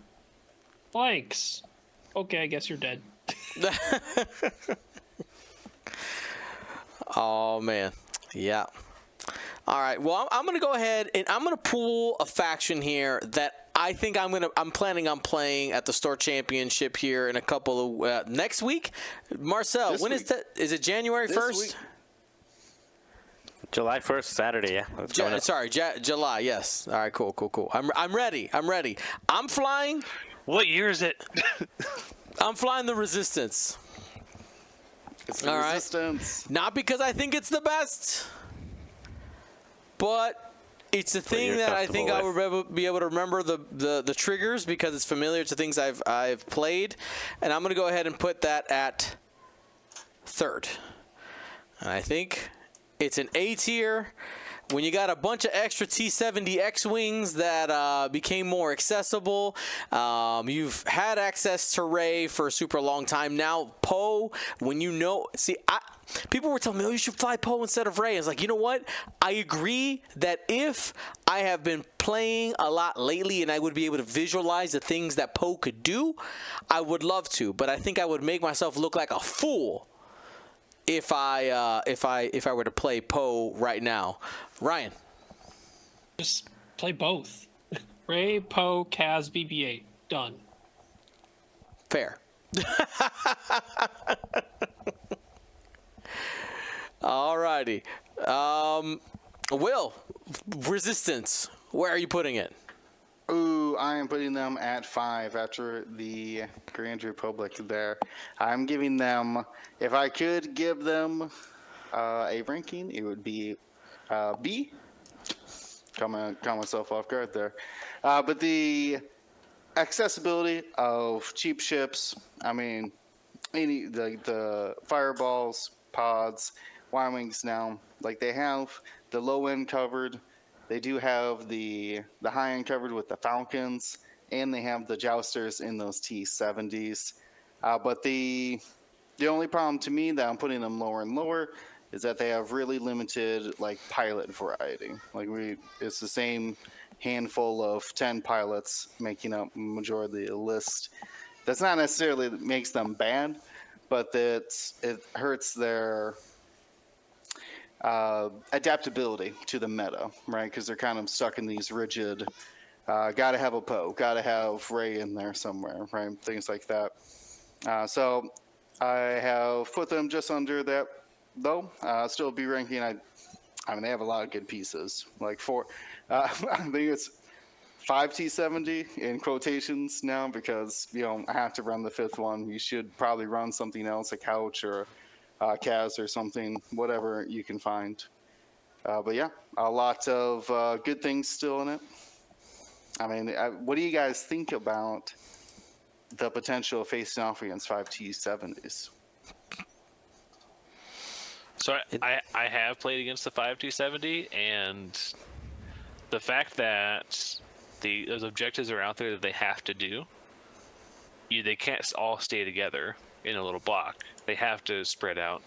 Speaker 4: blanks. Okay, I guess you're dead.
Speaker 1: Oh man, yeah. All right. Well, I'm gonna go ahead and I'm gonna pull a faction here that I think I'm planning on playing at the Store Championship here in a couple of next week. Marcel,
Speaker 3: This
Speaker 1: when is
Speaker 3: week.
Speaker 1: that? Is it January
Speaker 3: This
Speaker 1: 1st?
Speaker 3: week.
Speaker 2: July 1st, Saturday, yeah. That's coming up.
Speaker 1: Sorry, July. Yes. All right. Cool. I'm ready. I'm flying.
Speaker 5: What year is it?
Speaker 1: I'm flying the Resistance.
Speaker 3: It's the
Speaker 1: All right.
Speaker 3: Resistance.
Speaker 1: Not because I think it's the best, but it's a thing
Speaker 2: you're
Speaker 1: that I think I
Speaker 2: comfortable
Speaker 1: would be able to remember the triggers because it's familiar to things I've played, and I'm gonna go ahead and put that at 3rd. And I think it's an A tier. When you got a bunch of extra T-70 X-Wings that became more accessible, you've had access to Rey for a super long time now. Poe, when you know, people were telling me, oh, you should fly Poe instead of Rey. It's like, you know what? I agree that if I have been playing a lot lately and I would be able to visualize the things that Poe could do, I would love to. But I think I would make myself look like a fool if I were to play Poe right now. Ryan.
Speaker 4: Just play both. Rey, Poe, Kaz, BB-8. Done.
Speaker 1: Fair. Alrighty. Will, Resistance. Where are you putting it?
Speaker 3: Ooh, I am putting them at 5 after the Grand Republic there. I'm giving them, if I could give them a ranking, it would be B. Caught myself off guard there. But the accessibility of cheap ships, I mean, the fireballs, pods, Y-Wings now, like they have the low end covered. They do have the high end covered with the Falcons, and they have the Jousters in those T-70s. But the only problem to me that I'm putting them lower and lower is that they have really limited like pilot variety. Like it's the same handful of 10 pilots making up majority of the list. That's not necessarily that makes them bad, but it hurts their adaptability to the meta, right? Because they're kind of stuck in these rigid, gotta have a Poe, gotta have Rey in there somewhere, right? Things like that. So I have put them just under that, though. Still be ranking. I mean, they have a lot of good pieces. Like I think it's 5 T-70 in quotations now because, I have to run the 5th one. You should probably run something else, a Couch or Kaz or something, whatever you can find. But yeah, a lot of good things still in it. I mean, what do you guys think about the potential of facing off against 5 T-70s?
Speaker 5: So I have played against the 5T70, and the fact that those objectives are out there that they have to do, they can't all stay together in a little block. They have to spread out,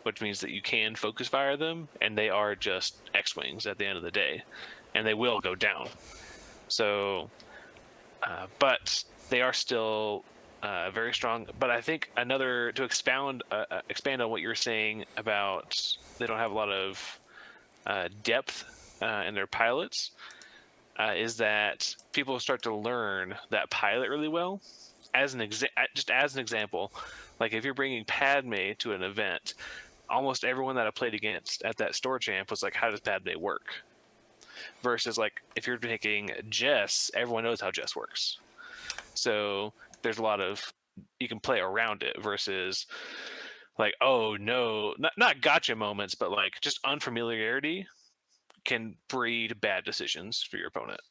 Speaker 5: which means that you can focus fire them, and they are just X-Wings at the end of the day, and they will go down. So, but they are still very strong. But I think to expand on what you're saying about they don't have a lot of depth in their pilots, is that people start to learn that pilot really well. Just as an example, like if you're bringing Padme to an event, almost everyone that I played against at that store champ was like, how does Padme work? Versus like if you're picking Jess, everyone knows how Jess works. So there's a lot of, you can play around it versus like, oh no, not gotcha moments, but like just unfamiliarity can breed bad decisions for your opponent.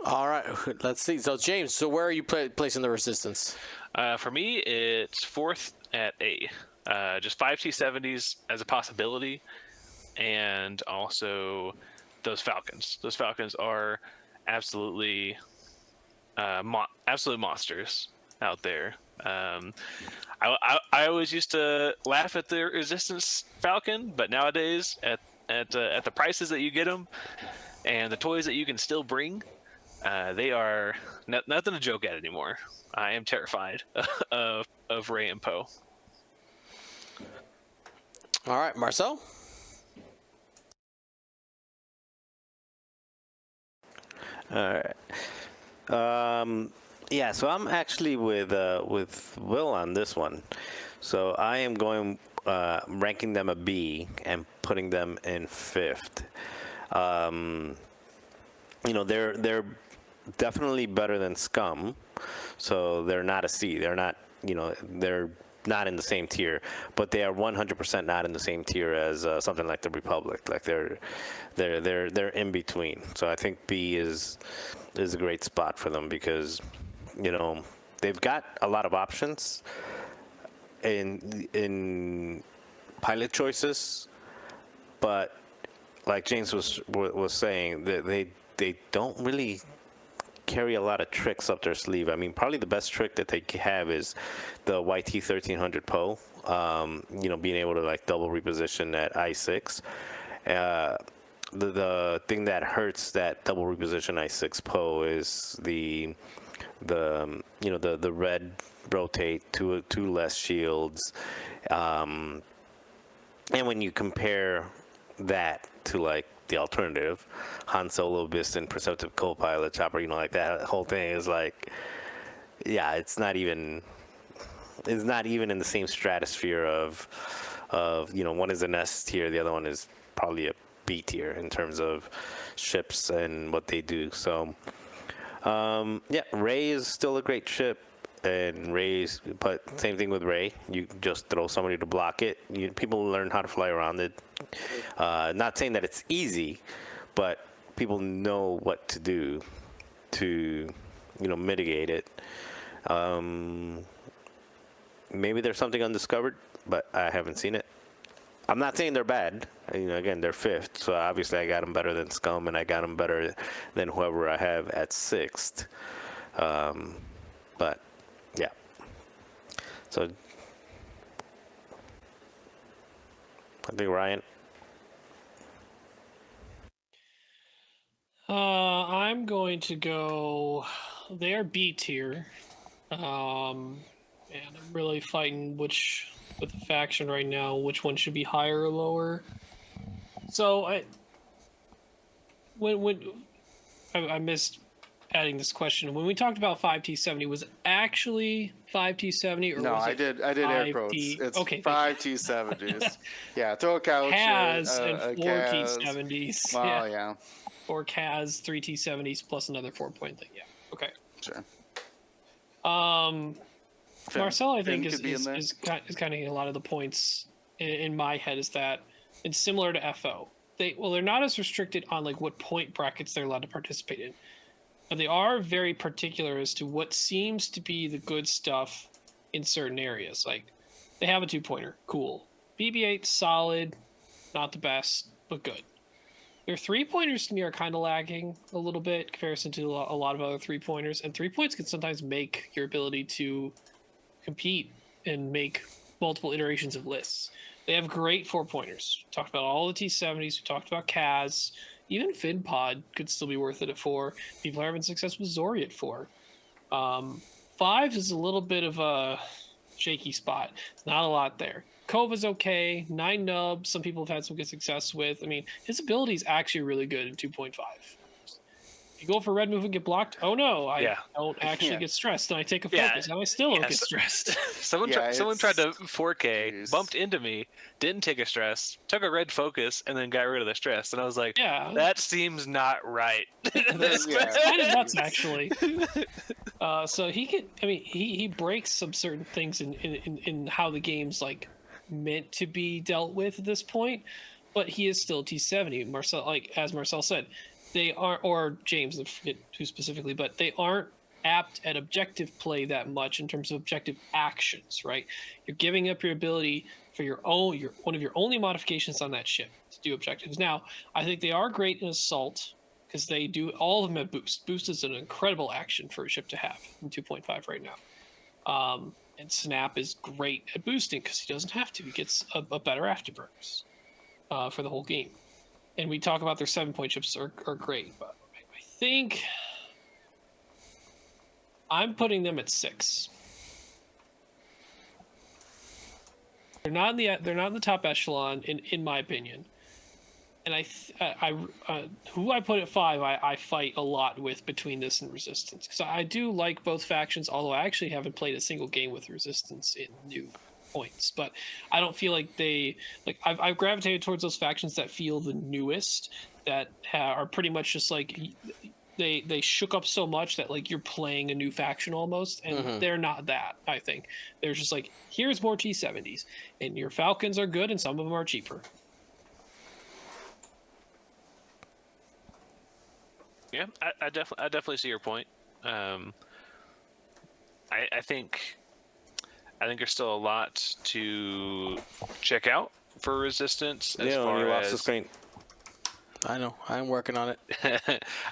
Speaker 1: All right, let's see. So James, so where are you placing the resistance?
Speaker 5: For me, it's fourth at A. Just 5 T70s as a possibility, and also those Falcons. Those Falcons are absolutely absolute monsters out there. I always used to laugh at the Resistance Falcon, but nowadays at the prices that you get them and the toys that you can still bring, they are nothing to joke at anymore. I am terrified of Ray and Poe.
Speaker 1: All right, Marcel.
Speaker 2: All right. Yeah, so I'm actually with Will on this one. So I am going ranking them a B and putting them in fifth. They're definitely better than Scum, so they're not a C. They're not, they're not in the same tier, but they are 100% not in the same tier as something like the Republic. Like they're in between. So I think B is a great spot for them because they've got a lot of options in pilot choices, but like James was saying, that they don't really carry a lot of tricks up their sleeve. I mean, probably the best trick that they have is the YT 1300 Poe. Being able to like double reposition at I6. The thing that hurts that double reposition I6 Poe is the red rotate, two less shields, and when you compare that to like the alternative, Han Solo, Biston, Perceptive Co-Pilot, Chopper, like that whole thing is like, yeah, it's not even in the same stratosphere of one is an S tier, the other one is probably a B tier in terms of ships and what they do. So yeah, Rey is still a great ship, but same thing with Rey. You just throw somebody to block it. People learn how to fly around it. Not saying that it's easy, but people know what to do to, mitigate it. Maybe there's something undiscovered, but I haven't seen it. I'm not saying they're bad. Again, they're fifth, so obviously I got them better than Scum, and I got them better than whoever I have at sixth. But yeah. So I think Ryan.
Speaker 4: I'm going to go. They are B tier, and I'm really fighting with the faction right now, which one should be higher or lower. So I missed adding this question. When we talked about 5T70, was it actually 5T70 or
Speaker 3: No,
Speaker 4: was
Speaker 3: I
Speaker 4: it
Speaker 3: did air quotes. It's
Speaker 4: okay,
Speaker 3: 5 T70s. Yeah, throw a couch.
Speaker 4: CAS
Speaker 3: a
Speaker 4: and 4
Speaker 3: CAS.
Speaker 4: T70s.
Speaker 3: Well, yeah.
Speaker 4: Or CAS, 3 T70s plus another 4-point thing. Yeah. Okay.
Speaker 3: Sure.
Speaker 4: Marcel, I think,
Speaker 3: Finn could be in there.
Speaker 4: is kind of getting a lot of the points in my head is that it's similar to FO. They're not as restricted on like what point brackets they're allowed to participate in, but they are very particular as to what seems to be the good stuff in certain areas. Like they have a 2-pointer, cool. BB-8 solid, not the best, but good. Their 3-pointers to me are kind of lagging a little bit in comparison to a lot of other 3-pointers, and 3-points can sometimes make your ability to compete and make multiple iterations of lists. They have great 4-pointers. We talked about all the T70s. We talked about CAS. Even FinPod could still be worth it at 4. People are having success with Zori at 4. 5 is a little bit of a shaky spot. It's not a lot there. Kova's okay. 9 Nub, some people have had some good success with. I mean, his ability is actually really good in 2.5. You go for red move and get blocked. Oh no, I
Speaker 5: Yeah.
Speaker 4: don't actually
Speaker 3: Yeah.
Speaker 4: get stressed, and I take a
Speaker 5: Yeah.
Speaker 4: focus, and I still don't get
Speaker 5: Yes.
Speaker 4: stressed.
Speaker 5: Someone
Speaker 3: Yeah,
Speaker 5: someone tried to
Speaker 3: it's-
Speaker 5: 4K,
Speaker 3: Jeez.
Speaker 5: bumped into me, didn't take a stress, took a red focus, and then got rid of the stress. And I was like,
Speaker 4: Yeah.
Speaker 5: that seems not right.
Speaker 3: That's- yeah.
Speaker 4: Kind of nuts, actually. So he can. I mean, he breaks some certain things in how the game's like meant to be dealt with at this point, but he is still T70. Marcel, like as Marcel said, they aren't, or James, I forget who specifically, but they aren't apt at objective play that much in terms of objective actions. Right? You're giving up your ability for your one of your only modifications on that ship to do objectives. Now, I think they are great in assault, because they do all of them at boost. Boost is an incredible action for a ship to have in 2.5 right now. And Snap is great at boosting because he doesn't have to. He gets a better afterburners for the whole game. And we talk about their 7-point ships are great, but I think I'm putting them at 6. They're not in the top echelon in my opinion. And who I put at 5, I fight a lot with between this and Resistance, because I do like both factions. Although I actually haven't played a single game with Resistance in new points, but I don't feel like I've gravitated towards those factions that feel the newest, that are pretty much just like they shook up so much that like you're playing a new faction almost, and they're not that. I think they're just like, here's more T70s, and your Falcons are good, and some of them are cheaper.
Speaker 5: Yeah, I definitely see your point. I think there's still a lot to check out for Resistance as
Speaker 2: You
Speaker 5: far
Speaker 2: lost the
Speaker 5: as
Speaker 2: screen.
Speaker 1: I know. I'm working on it.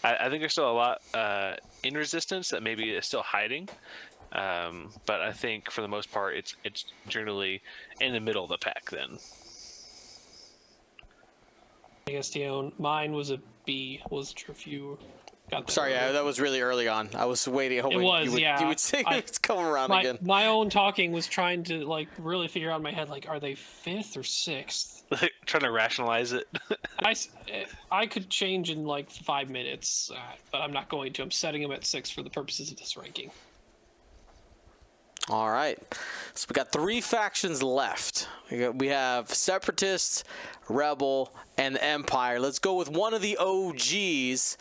Speaker 5: I think there's still a lot in Resistance that maybe is still hiding. But I think for the most part, it's generally in the middle of the pack then.
Speaker 4: I guess mine was a B. Wasn't sure if you got that.
Speaker 1: Sorry,
Speaker 4: earlier.
Speaker 1: that was really early on. I was waiting, hoping
Speaker 4: was,
Speaker 1: you would,
Speaker 4: yeah.
Speaker 1: you would say it's coming around again.
Speaker 4: My own talking was trying to like really figure out in my head, like, are they 5th or 6th?
Speaker 5: Trying to rationalize it.
Speaker 4: I could change in like 5 minutes, but I'm not going to. I'm setting them at 6 for the purposes of this ranking.
Speaker 1: All right. So we got 3 factions left. We have Separatists, Rebel, and Empire. Let's go with one of the OGs.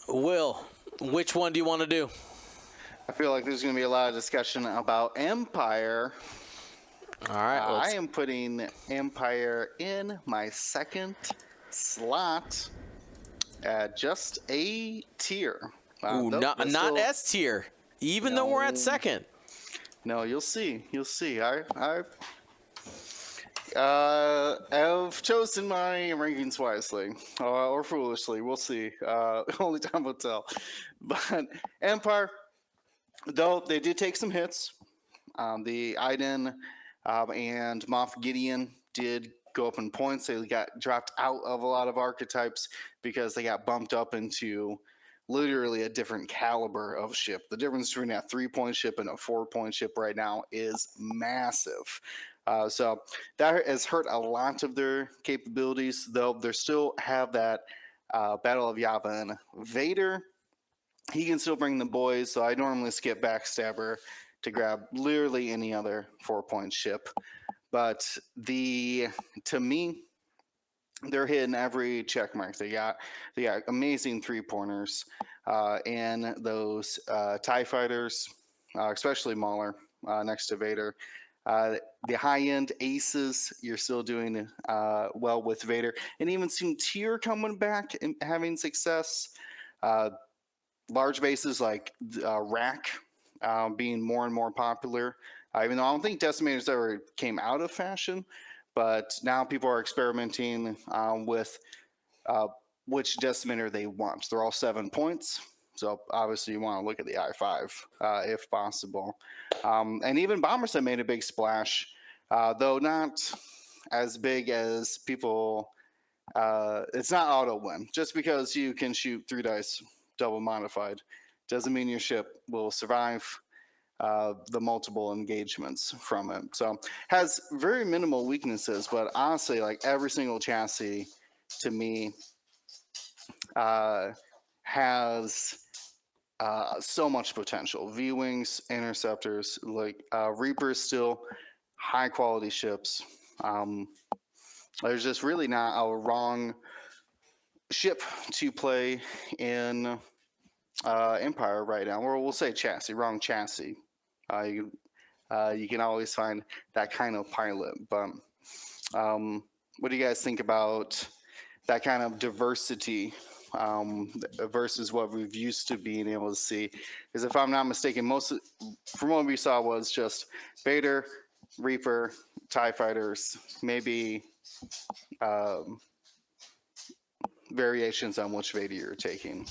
Speaker 1: Will, which one do you want to do?
Speaker 3: I feel like there's going to be a lot of discussion about Empire.
Speaker 1: All right.
Speaker 3: I am putting Empire in my 2nd slot at just A tier.
Speaker 1: Ooh, not S tier. Even though we're at 2nd.
Speaker 3: No, you'll see. You'll see. I have chosen my rankings wisely, or foolishly. We'll see. Only time will tell. But Empire, though they did take some hits, the Iden and Moff Gideon did go up in points. They got dropped out of a lot of archetypes because they got bumped up into literally a different caliber of ship. The difference between a 3-point ship and a 4-point ship right now is massive. So that has hurt a lot of their capabilities, though they still have that Battle of Yavin Vader. He can still bring the boys, so I normally skip Backstabber to grab literally any other 4-point ship. But to me, they're hitting every check mark. They got amazing 3-pointers and those TIE fighters, especially Mauler next to Vader. The high-end aces, you're still doing well with Vader. And even seeing Tier coming back and having success. Large bases like Rack being more and more popular. Even though I don't think Decimators ever came out of fashion, but now people are experimenting with which Decimator they want. They're all 7 points, so obviously you want to look at the I-5 if possible. And even Bomberset made a big splash, though not as big as people. It's not auto win. Just because you can shoot 3 dice double modified doesn't mean your ship will survive the multiple engagements from it. So has very minimal weaknesses, but honestly, like every single chassis to me has so much potential. V-wings, interceptors, like Reapers, still high quality ships. There's just really not a wrong ship to play in Empire right now, or we'll say chassis, wrong chassis. You can always find that kind of pilot. But what do you guys think about that kind of diversity versus what we've used to being able to see? Because if I'm not mistaken, from what we saw was just Vader, Reaper, TIE fighters, maybe variations on which Vader you're taking.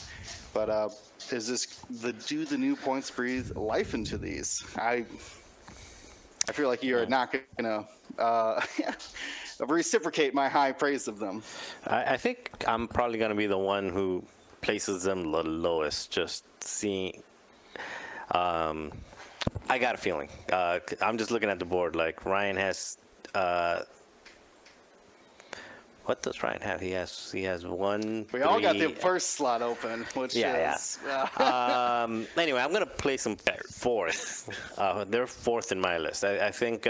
Speaker 3: But do the new points breathe life into these? I feel like you're not going to reciprocate my high praise of them.
Speaker 2: I think I'm probably going to be the one who places them the lowest. Just seeing, I got a feeling. I'm just looking at the board. Like Ryan has, what does Ryan have? He has 1.
Speaker 3: We all got the first slot open, which is.
Speaker 2: Anyway, I'm gonna place them fourth. They're fourth in my list. I think.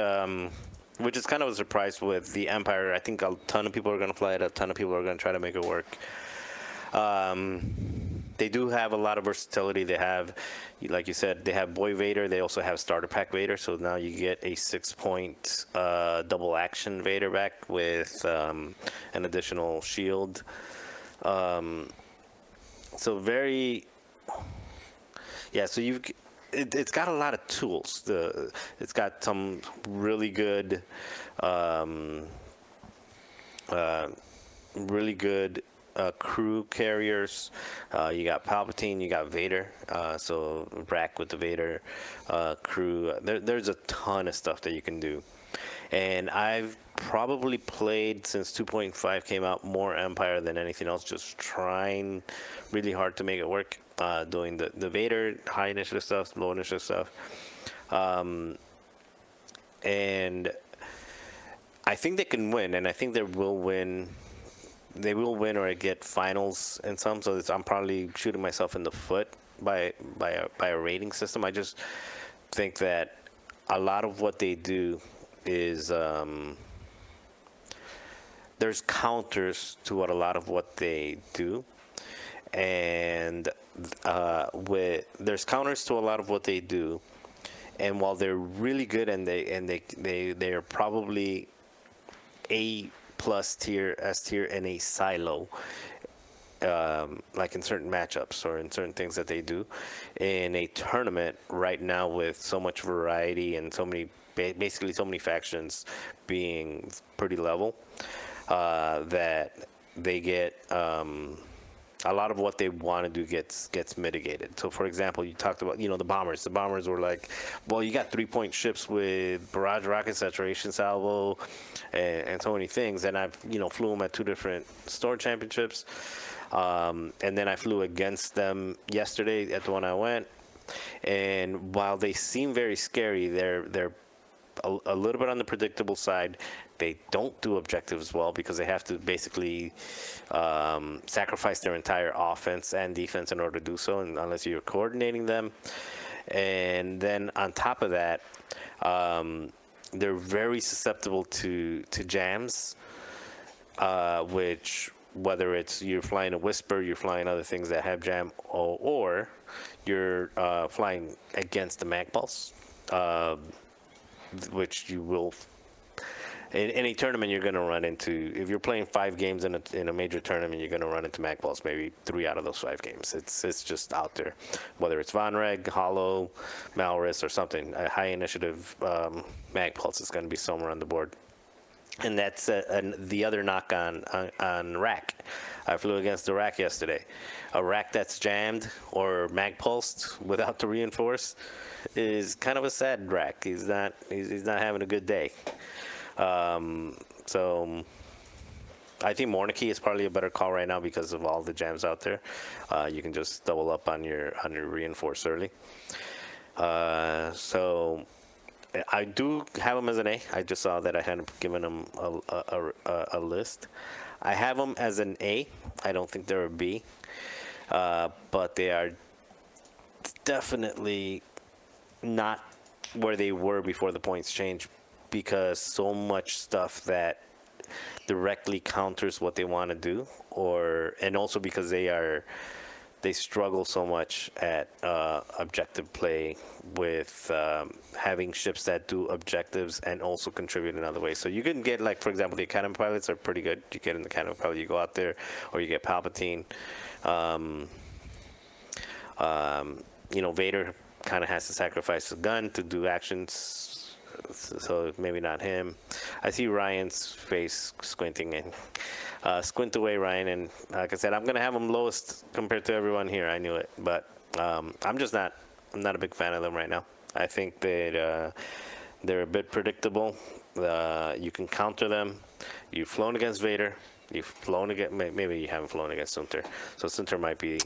Speaker 2: Which is kind of a surprise with the Empire. I think a ton of people are going to fly it. A ton of people are going to try to make it work. They do have a lot of versatility. They have, like you said, they have Boy Vader. They also have Starter Pack Vader. So now you get a 6-point double action Vader back with an additional shield. So very, yeah. So it's got a lot of tools. It's got some really good, crew carriers. You got Palpatine, you got Vader. So rack with the Vader crew. There's a ton of stuff that you can do. And I've probably played since 2.5 came out more Empire than anything else, just trying really hard to make it work. Doing the Vader high initiative stuff, low initiative stuff. And I think they can win, and I think they will win. They will win or get finals in some. So I'm probably shooting myself in the foot by a rating system. I just think that a lot of what they do is there's counters to what a lot of what they do, and there's counters to a lot of what they do. And while they're really good, and they're probably A+ tier, S tier, and a silo, like in certain matchups or in certain things that they do, in a tournament right now with so much variety and so many, basically so many factions being pretty level, that they get a lot of what they want to do gets mitigated. So, for example, you talked about, the bombers. The bombers were like, well, you got 3-point ships with barrage rocket saturation salvo and so many things. And I, flew them at 2 different store championships. And then I flew against them yesterday at the one I went. And while they seem very scary, they're a little bit on the predictable side. They don't do objectives well because they have to basically sacrifice their entire offense and defense in order to do so, and unless you're coordinating them. And then on top of that, they're very susceptible to jams, which, whether it's you're flying a Whisper, you're flying other things that have jam, or you're flying against the mag pulse, which you will, in any tournament, you're going to run into. If you're playing 5 games in a major tournament, you're going to run into mag pulse maybe 3 out of those 5 games. It's just out there, whether it's Von Reg, Hollow, Malrus, or something. A high initiative mag pulse is going to be somewhere on the board. And that's the other knock on rack. I flew against the rack yesterday. A rack that's jammed or mag pulsed without the reinforce is kind of a sad rack. He's not having a good day. So I think Monarchy is probably a better call right now because of all the jams out there. You can just double up on your reinforce early. So I do have him as an A. I just saw that I hadn't given him a list. I have them as an A. I don't think they're a B. But they are definitely not where they were before the points change, because so much stuff that directly counters what they want to do, and also because they struggle so much at objective play with having ships that do objectives and also contribute in other ways. So you can get, like, for example, the Academy pilots are pretty good. You get in the Academy pilot, you go out there, or you get Palpatine. Vader kind of has to sacrifice a gun to do actions, so maybe not him. I see Ryan's face squinting, and squint away, Ryan. And like I said, I'm gonna have them lowest compared to everyone here. I knew it, but I'm not a big fan of them right now. I think that they're a bit predictable. You can counter them. You've flown against Vader. You've flown against, maybe you haven't flown against Sunter, so Sunter might be.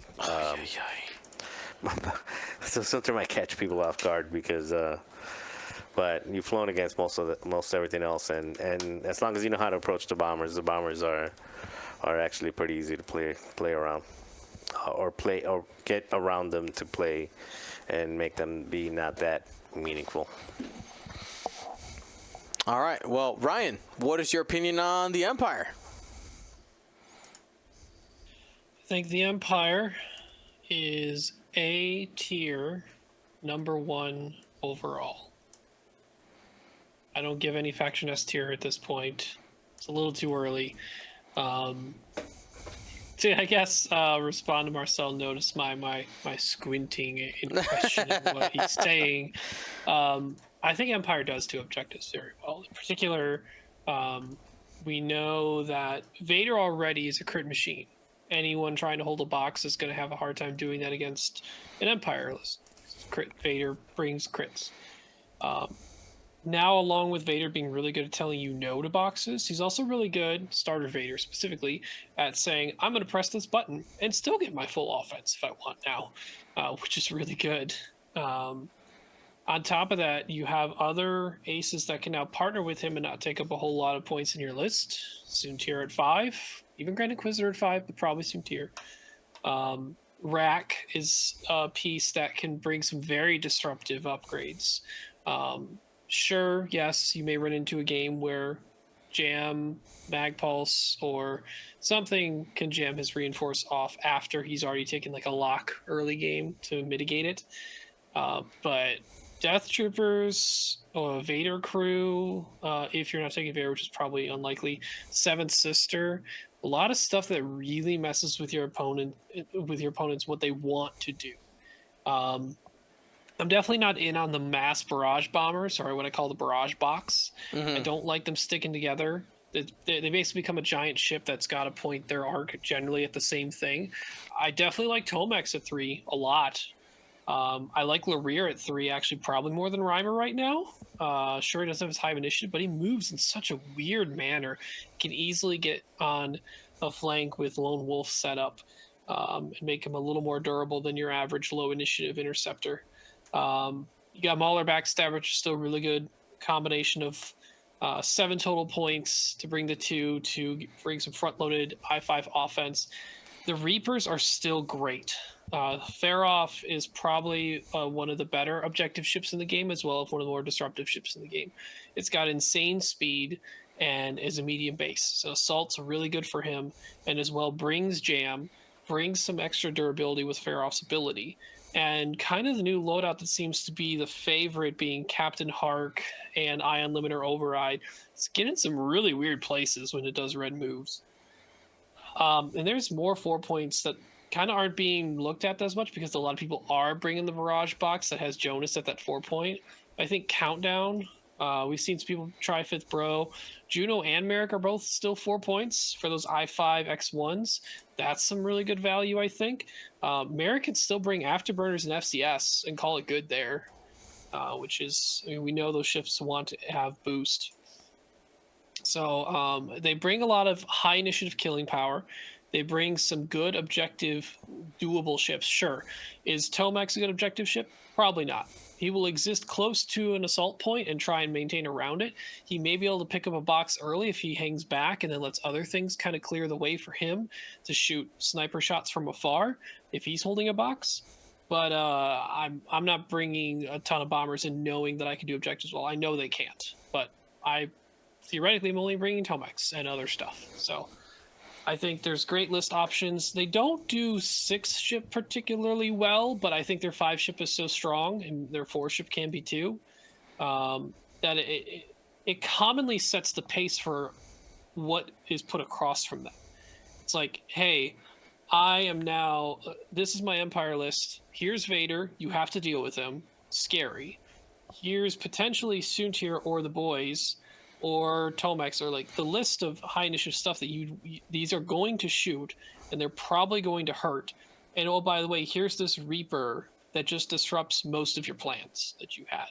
Speaker 2: So Sunter might catch people off guard because, but you've flown against most everything else, and as long as you know how to approach the bombers are actually pretty easy to play around, or get around them to play, and make them be not that meaningful.
Speaker 1: All right. Well, Ryan, what is your opinion on the Empire?
Speaker 4: I think the Empire is A tier, number 1 overall. I don't give any faction S tier at this point. It's a little too early. To, I guess, respond to Marcel, notice my squinting in questioning what he's saying. I think Empire does two objectives very well. In particular, we know that Vader already is a crit machine. Anyone trying to hold a box is going to have a hard time doing that against an Empire list. Vader brings crits. Now, along with Vader being really good at telling you no to boxes, he's also really good, starter Vader specifically, at saying, I'm going to press this button and still get my full offense if I want now, which is really good. On top of that, you have other aces that can now partner with him and not take up a whole lot of points in your list. Soontir at 5, even Grand Inquisitor at 5, but probably Soontir. Rack is a piece that can bring some very disruptive upgrades. Sure, yes, you may run into a game where jam, mag pulse, or something can jam his reinforce off after he's already taken like a lock early game to mitigate it. But Death Troopers, Vader crew, if you're not taking Vader, which is probably unlikely, Seventh Sister, a lot of stuff that really messes with your opponents, what they want to do. I'm definitely not in on the mass barrage bombers, or what I call the barrage box. I don't like them sticking together. They basically become a giant ship that's got to point their arc generally at the same thing. I definitely like Tomex at 3 a lot. I like Larir at 3, actually, probably more than Reimer right now. Sure, he doesn't have his high initiative, but he moves in such a weird manner. Can easily get on a flank with Lone Wolf setup and make him a little more durable than your average low initiative interceptor. You got Mauler Backstabber, which is still really good. Combination of 7 total points to bring the 2 to bring some front-loaded I-5 offense. The Reapers are still great. Feroff is probably one of the better objective ships in the game, as well as one of the more disruptive ships in the game. It's got insane speed and is a medium base. So Assault's really good for him, and as well brings jam, brings some extra durability with Feroff's ability. And kind of the new loadout that seems to be the favorite being Captain Hark and Ion Limiter Override. It's getting some really weird places when it does red moves. And there's more 4 points that kind of aren't being looked at as much because a lot of people are bringing the Barrage box that has Jonas at that 4 point. I think Countdown, we've seen some people try 5th Bro. Juno and Merrick are both still 4 points for those I5 X1s. That's some really good value, I think. Merrick can still bring Afterburners and FCS and call it good there, which is, I mean, we know those ships want to have boost. So they bring a lot of high initiative killing power. They bring some good objective doable ships, sure. Is Tomax a good objective ship? Probably not. He will exist close to an assault point and try and maintain around it. He may be able to pick up a box early if he hangs back and then lets other things kind of clear the way for him to shoot sniper shots from afar if he's holding a box. But I'm not bringing a ton of bombers and knowing that I can do objectives well. I know they can't, but I theoretically am only bringing Tomax and other stuff. So I think there's great list options. They don't do 6-ship particularly well, but I think their 5-ship is so strong, and their 4-ship can be too, that it commonly sets the pace for what is put across from them. It's like, hey, I am now, this is my Empire list. Here's Vader. You have to deal with him. Scary. Here's potentially Soontir or the boys or Tomax, or like the list of high initiative stuff that these are going to shoot, and they're probably going to hurt. And oh, by the way, here's this Reaper that just disrupts most of your plans that you had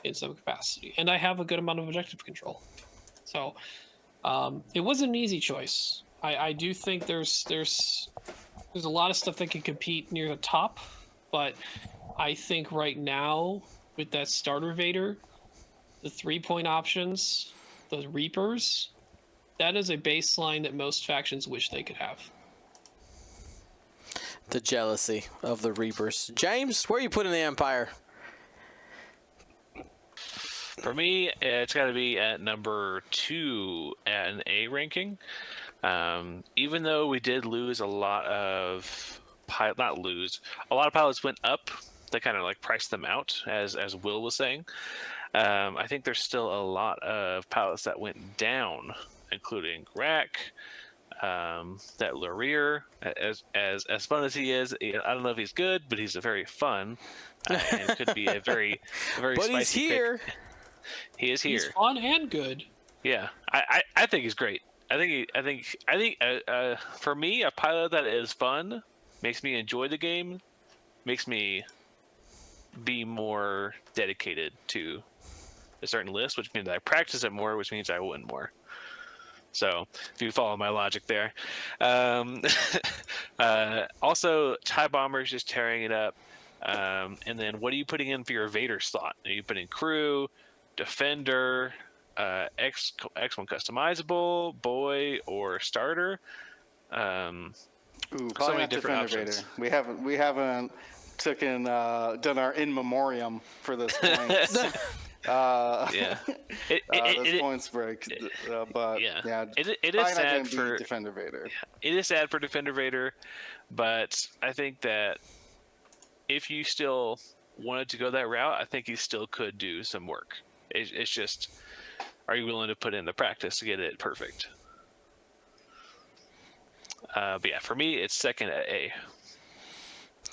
Speaker 4: in some capacity. And I have a good amount of objective control. So it wasn't an easy choice. I do think there's a lot of stuff that can compete near the top, but I think right now with that starter Vader, the 3-point options, the Reapers, that is a baseline that most factions wish they could have.
Speaker 1: The jealousy of the Reapers. James, where are you putting the Empire?
Speaker 5: For me, it's got to be at number 2 at an A ranking. Even though we did lose a lot of a lot of pilots went up. They kind of like priced them out, as Will was saying. I think there's still a lot of pilots that went down, including Rack, that Larir. As fun as he is, I don't know if he's good, but he's a very fun and could be a very
Speaker 1: but
Speaker 5: spicy
Speaker 1: he's here.
Speaker 5: pick. He is here.
Speaker 4: He's fun and good.
Speaker 5: Yeah, I think he's great. I think for me, a pilot that is fun makes me enjoy the game, makes me be more dedicated to a certain list, which means I practice it more, which means I win more. So if you follow my logic there. Also, TIE Bombers just tearing it up. And then what are you putting in for your Vader slot? Are you putting crew, defender, X1 customizable, boy, or starter?
Speaker 3: Ooh,
Speaker 5: So
Speaker 3: probably
Speaker 5: many
Speaker 3: not
Speaker 5: different
Speaker 3: Defender
Speaker 5: options.
Speaker 3: Vader. We haven't done our in memoriam for this point.
Speaker 5: Yeah.
Speaker 3: This points break, but
Speaker 5: yeah. It is
Speaker 3: probably not
Speaker 5: sad
Speaker 3: gonna be
Speaker 5: for
Speaker 3: Defender Vader.
Speaker 5: It is sad for Defender Vader, but I think that if you still wanted to go that route, I think you still could do some work. It's just, are you willing to put in the practice to get it perfect? But yeah, for me, it's second at A.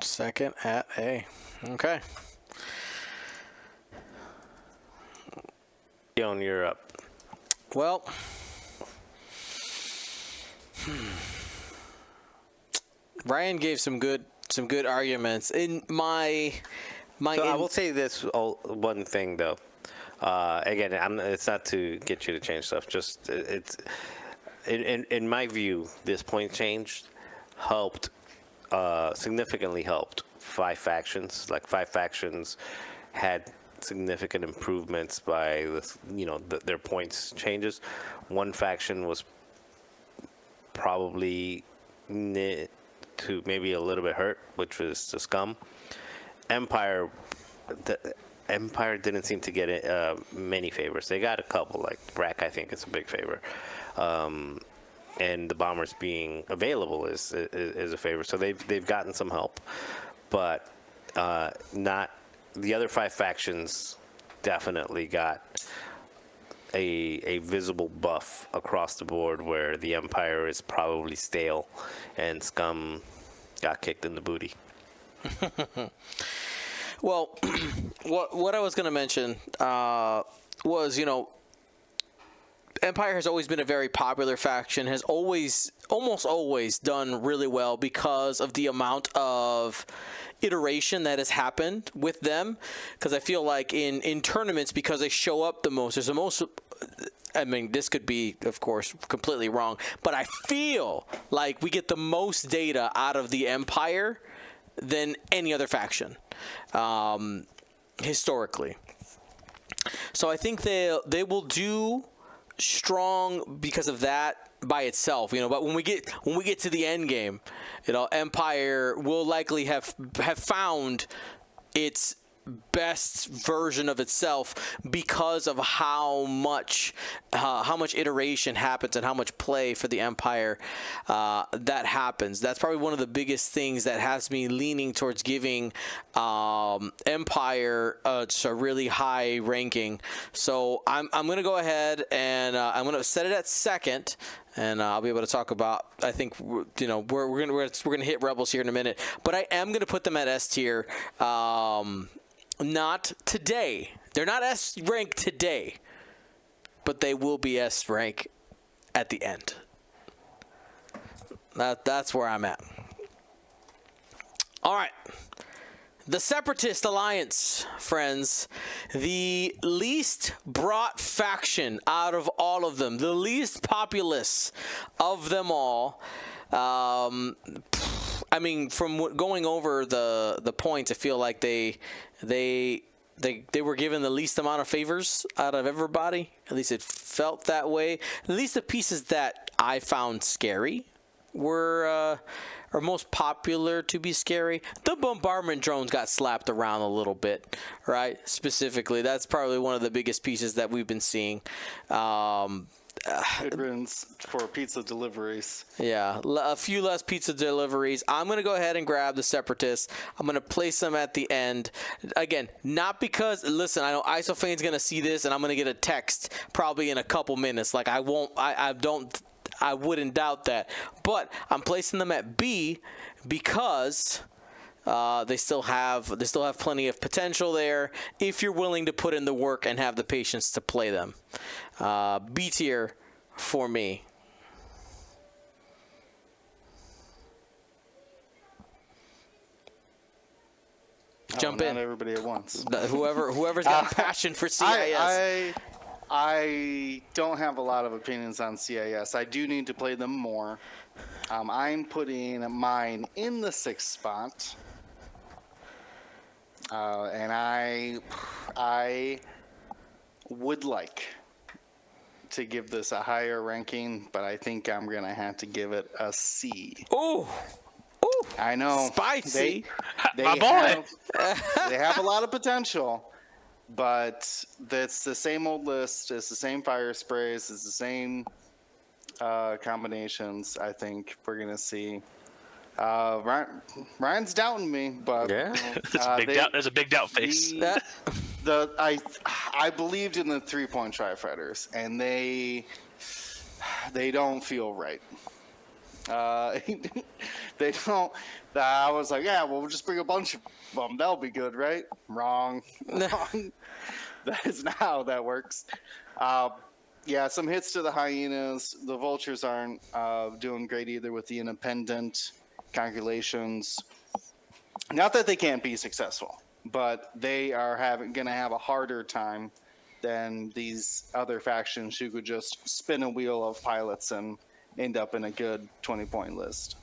Speaker 1: Second at A. Okay.
Speaker 2: Leon, you're up.
Speaker 1: Well, Ryan gave some good arguments. In my
Speaker 2: So I will say this one thing though. Again, it's not to get you to change stuff. Just it's in my view, this point change helped significantly helped 5 factions. Like 5 factions had significant improvements by their points changes. One faction was probably to maybe a little bit hurt, which was the Scum. Empire didn't seem to get many favors. They got a couple, like Brack, I think, is a big favor. And the bombers being available is a favor. So they've gotten some help, but not the other 5 factions. Definitely got a visible buff across the board, where the Empire is probably stale, and Scum got kicked in the booty.
Speaker 1: well, what I was going to mention was, Empire has always been a very popular faction, has almost always done really well because of the amount of iteration that has happened with them. Because I feel like in tournaments, because they show up the most, there's the most, I mean, this could be, of course, completely wrong, but I feel like we get the most data out of the Empire than any other faction, historically. So I think they will do strong because of that by itself, but when we get to the end game, Empire will likely have found its best version of itself because of how much iteration happens and how much play for the Empire that happens. That's probably one of the biggest things that has me leaning towards giving Empire just a really high ranking. So I'm gonna go ahead and I'm gonna set it at second. And I'll be able to talk about. I think we're gonna hit Rebels here in a minute, but I am gonna put them at S tier. Not today. They're not S rank today, but they will be S rank at the end. That's where I'm at. All right. The Separatist Alliance, friends, the least brought faction out of all of them, the least populous of them all. I mean, from going over the points, I feel like they were given the least amount of favors out of everybody. At least it felt that way. At least the pieces that I found scary were or most popular to be scary. The bombardment drones got slapped around a little bit, right? Specifically, that's probably one of the biggest pieces that we've been seeing.
Speaker 3: Good riddance for pizza deliveries.
Speaker 1: Yeah, a few less pizza deliveries. I'm going to go ahead and grab the Separatists. I'm going to place them at the end. Again, not because, listen, I know ISOFane's going to see this and I'm going to get a text probably in a couple minutes. Like, I wouldn't doubt that. But I'm placing them at B because they still have plenty of potential there if you're willing to put in the work and have the patience to play them. B tier for me. Jump in.
Speaker 3: Not everybody at once.
Speaker 1: Whoever's got passion for CIS.
Speaker 3: I don't have a lot of opinions on CIS. I do need to play them more. I'm putting mine in the 6th spot. And I would like to give this a higher ranking, but I think I'm going to have to give it a C.
Speaker 1: Ooh.
Speaker 3: I know.
Speaker 1: Spicy.
Speaker 5: My boy.
Speaker 3: They have a lot of potential, but it's the same old list. It's the same fire sprays. It's the same combinations. I think we're going to see. Ryan's doubting me, but
Speaker 2: Yeah.
Speaker 5: There's a big doubt face.
Speaker 3: I believed in the 3-point tri-fighters, and they don't feel right. They don't. I was like, yeah, well, we'll just bring a bunch of them. That'll be good, right? Wrong. Wrong. That is not how that works. Yeah, some hits to the hyenas. The vultures aren't doing great either with the independent calculations. Not that they can't be successful, but they are going to have a harder time than these other factions who could just spin a wheel of pilots and end up in a good 20-point list.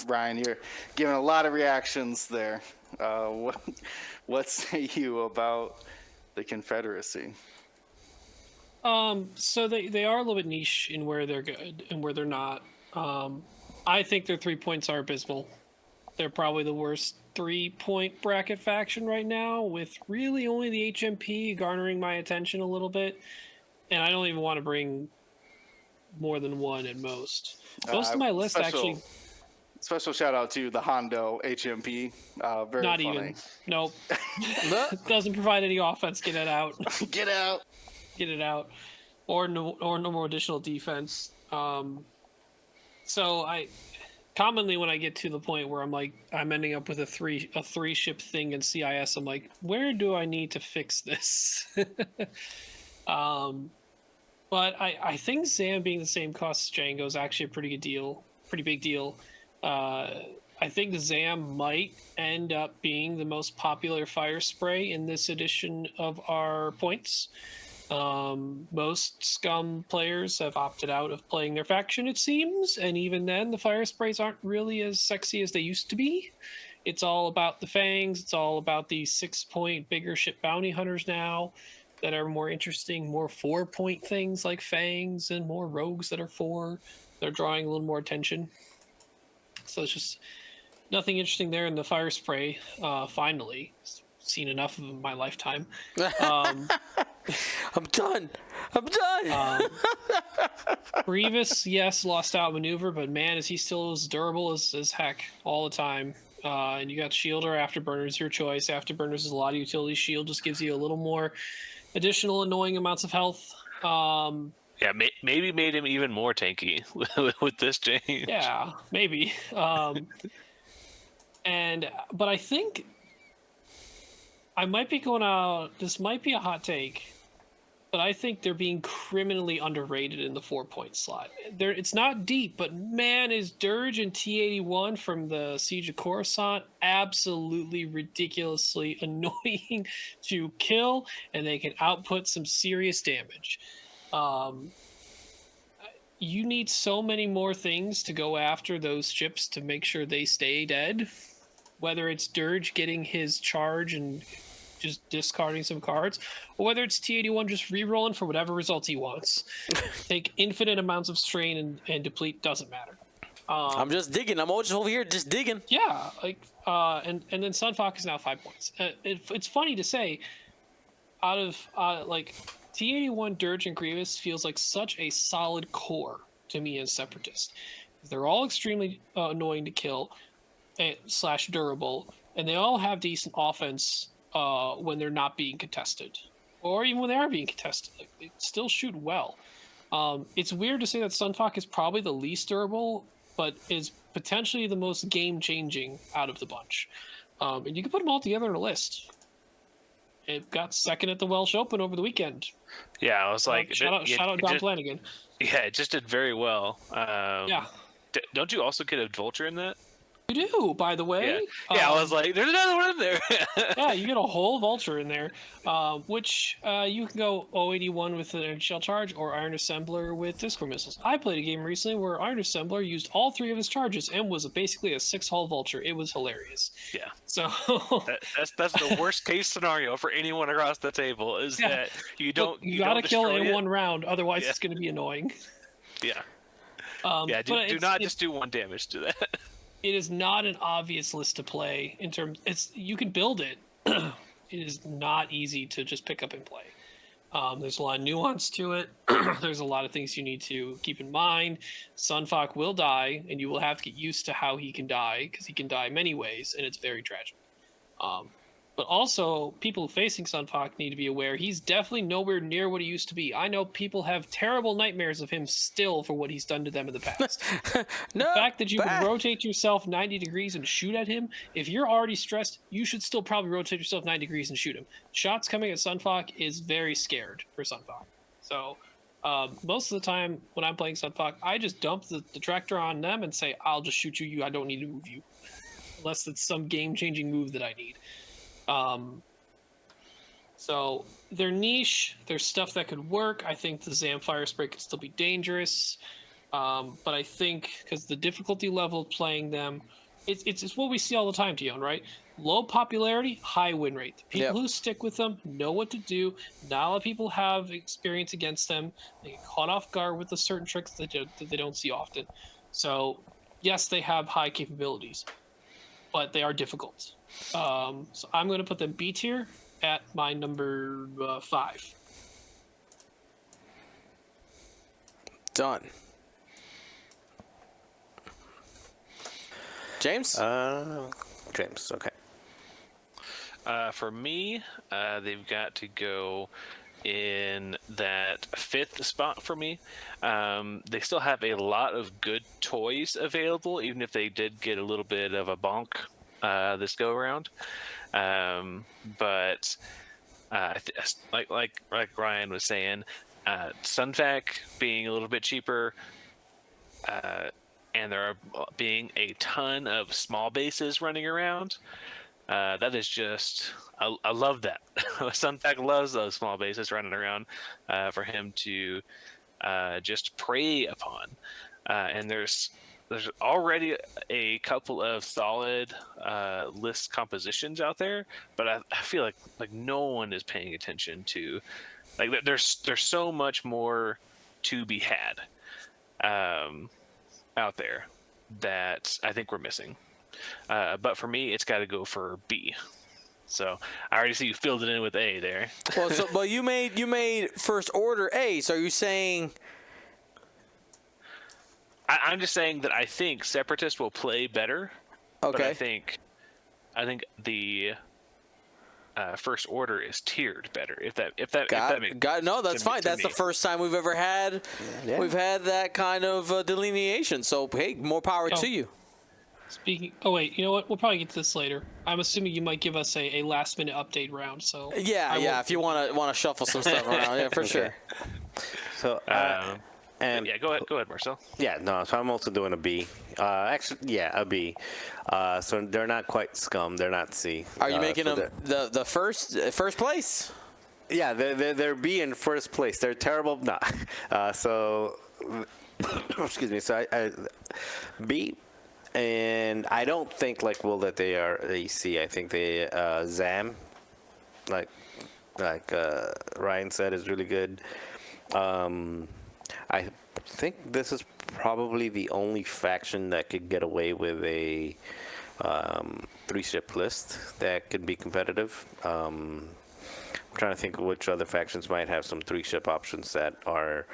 Speaker 3: Ryan, you're giving a lot of reactions there. What say you about the Confederacy?
Speaker 4: So they are a little bit niche in where they're good and where they're not. I think their 3 points are abysmal. They're probably the worst 3-point bracket faction right now, with really only the HMP garnering my attention a little bit. And I don't even want to bring more than one at most. Most of my list actually.
Speaker 3: Special shout out to the Hondo HMP. Very
Speaker 4: not
Speaker 3: funny.
Speaker 4: even. Nope. Doesn't provide any offense. Get it out.
Speaker 3: Get out.
Speaker 4: Get it out. Or no more additional defense. So I commonly when I get to the point where I'm ending up with a three ship thing in CIS, I'm like, where do I need to fix this? But I think Zam being the same cost as Django is actually a pretty good deal, pretty big deal. I think the Zam might end up being the most popular fire spray in this edition of our points. Most Scum players have opted out of playing their faction, it seems, and even then, the fire sprays aren't really as sexy as they used to be. It's all about the fangs. It's all about the 6-point bigger ship bounty hunters now that are more interesting, more 4-point things like fangs, and more rogues that are 4. They're drawing a little more attention. So it's just nothing interesting there in the fire spray. Finally, seen enough of them in my lifetime.
Speaker 1: I'm done.
Speaker 4: Grievous, yes, lost out maneuver, but man, is he still as durable as heck all the time. And you got shield or afterburners, your choice. Afterburners is a lot of utility. Shield just gives you a little more additional annoying amounts of health.
Speaker 5: Yeah, maybe made him even more tanky with this change.
Speaker 4: Yeah, maybe. But I think I might be going out. This might be a hot take, but I think they're being criminally underrated in the 4-point slot. It's not deep, but man, is Dirge and T-81 from the Siege of Coruscant absolutely ridiculously annoying to kill, and they can output some serious damage. You need so many more things to go after those ships to make sure they stay dead. Whether it's Dirge getting his charge and just discarding some cards, or whether it's T-81 just re-rolling for whatever results he wants. Take infinite amounts of strain and deplete, doesn't matter.
Speaker 1: I'm just digging. I'm always over here just digging.
Speaker 4: Yeah, and then Sunfox is now 5 points. It's funny to say, out of T-81, Dirge, and Grievous feels like such a solid core to me as Separatist. They're all extremely annoying to kill, / durable, and they all have decent offense when they're not being contested, or even when they are being contested. Like, they still shoot well. It's weird to say that Sunfox is probably the least durable, but is potentially the most game-changing out of the bunch. And you can put them all together in a list. It got second at the Welsh Open over the weekend.
Speaker 5: Yeah, I was like,
Speaker 4: shout out Don Flanagan.
Speaker 5: Yeah, it just did very well.
Speaker 4: Yeah.
Speaker 5: Don't you also get a vulture in that?
Speaker 4: You do, by the way.
Speaker 5: Yeah, I was like, there's another one in there.
Speaker 4: Yeah, you get a whole vulture in there, which you can go 081 with an shell charge or Iron Assembler with Discord missiles. I played a game recently where Iron Assembler used all 3 of his charges and was basically a 6-hull vulture. It was hilarious.
Speaker 5: Yeah.
Speaker 4: So
Speaker 5: that's the worst case scenario for anyone across the table is that you don't.
Speaker 4: You gotta kill it in
Speaker 5: it.
Speaker 4: one round, otherwise it's going to be annoying.
Speaker 5: Yeah. Do not just do 1 damage to that.
Speaker 4: It is not an obvious list to play in terms. You can build it. It is not easy to just pick up and play. There's a lot of nuance to it. There's a lot of things you need to keep in mind. Sunfox will die, and you will have to get used to how he can die, because he can die many ways, and it's very tragic. But also, people facing Sunfox need to be aware he's definitely nowhere near what he used to be. I know people have terrible nightmares of him still for what he's done to them in the past. The fact that you can rotate yourself 90 degrees and shoot at him, if you're already stressed, you should still probably rotate yourself 90 degrees and shoot him. Shots coming at Sunfox is very scared for Sunfox. So most of the time when I'm playing Sunfox, I just dump the tractor on them and say, I'll just shoot you. I don't need to move you. Unless it's some game-changing move that I need. So they're niche. There's stuff that could work. I think the Zam Fire Spray could still be dangerous. But I think because the difficulty level of playing them, it's what we see all the time, Tion, right? Low popularity, high win rate. The people who stick with them know what to do. Not a lot of people have experience against them. They get caught off guard with the certain tricks that they don't see often. So yes, they have high capabilities, but they are difficult. So I'm going to put them B tier at my number 5.
Speaker 1: Done. James?
Speaker 2: James, okay.
Speaker 5: For me, they've got to go in that 5th spot for me. They still have a lot of good toys available, even if they did get a little bit of a bonk this go around. But like Ryan was saying, Sunfac being a little bit cheaper, and there are being a ton of small bases running around. That is just, I love that. Sunpack loves those small bases running around for him to just prey upon. And there's already a couple of solid list compositions out there, but I feel like no one is paying attention to, like, there's so much more to be had out there that I think we're missing. But for me, it's got to go for B. So I already see you filled it in with A there.
Speaker 1: Well, you made first order A. So are you saying?
Speaker 5: I'm just saying that I think Separatist will play better.
Speaker 1: Okay.
Speaker 5: But I think the first order is tiered better. If that makes
Speaker 1: No, that's fine.
Speaker 5: to
Speaker 1: That's
Speaker 5: me.
Speaker 1: the first time we've ever had we've had that kind of delineation. So hey, more power to you.
Speaker 4: Speaking. Oh wait, you know what? We'll probably get to this later. I'm assuming you might give us a last minute update round. So
Speaker 1: Yeah. If you want to shuffle some stuff around, yeah, for sure.
Speaker 2: So, and
Speaker 5: yeah, go ahead, Marcel.
Speaker 2: yeah, no, so I'm also doing a B. Actually, yeah, a B. So they're not quite Scum. They're not C.
Speaker 1: Are you making
Speaker 2: so
Speaker 1: them the first place?
Speaker 2: Yeah, they're B in first place. They're terrible. No. So, excuse me. So I B, and I don't think that they are a C. I think they Zam, like Ryan said, is really good. I think this is probably the only faction that could get away with a 3-ship list that could be competitive. I'm trying to think of which other factions might have some 3-ship options that are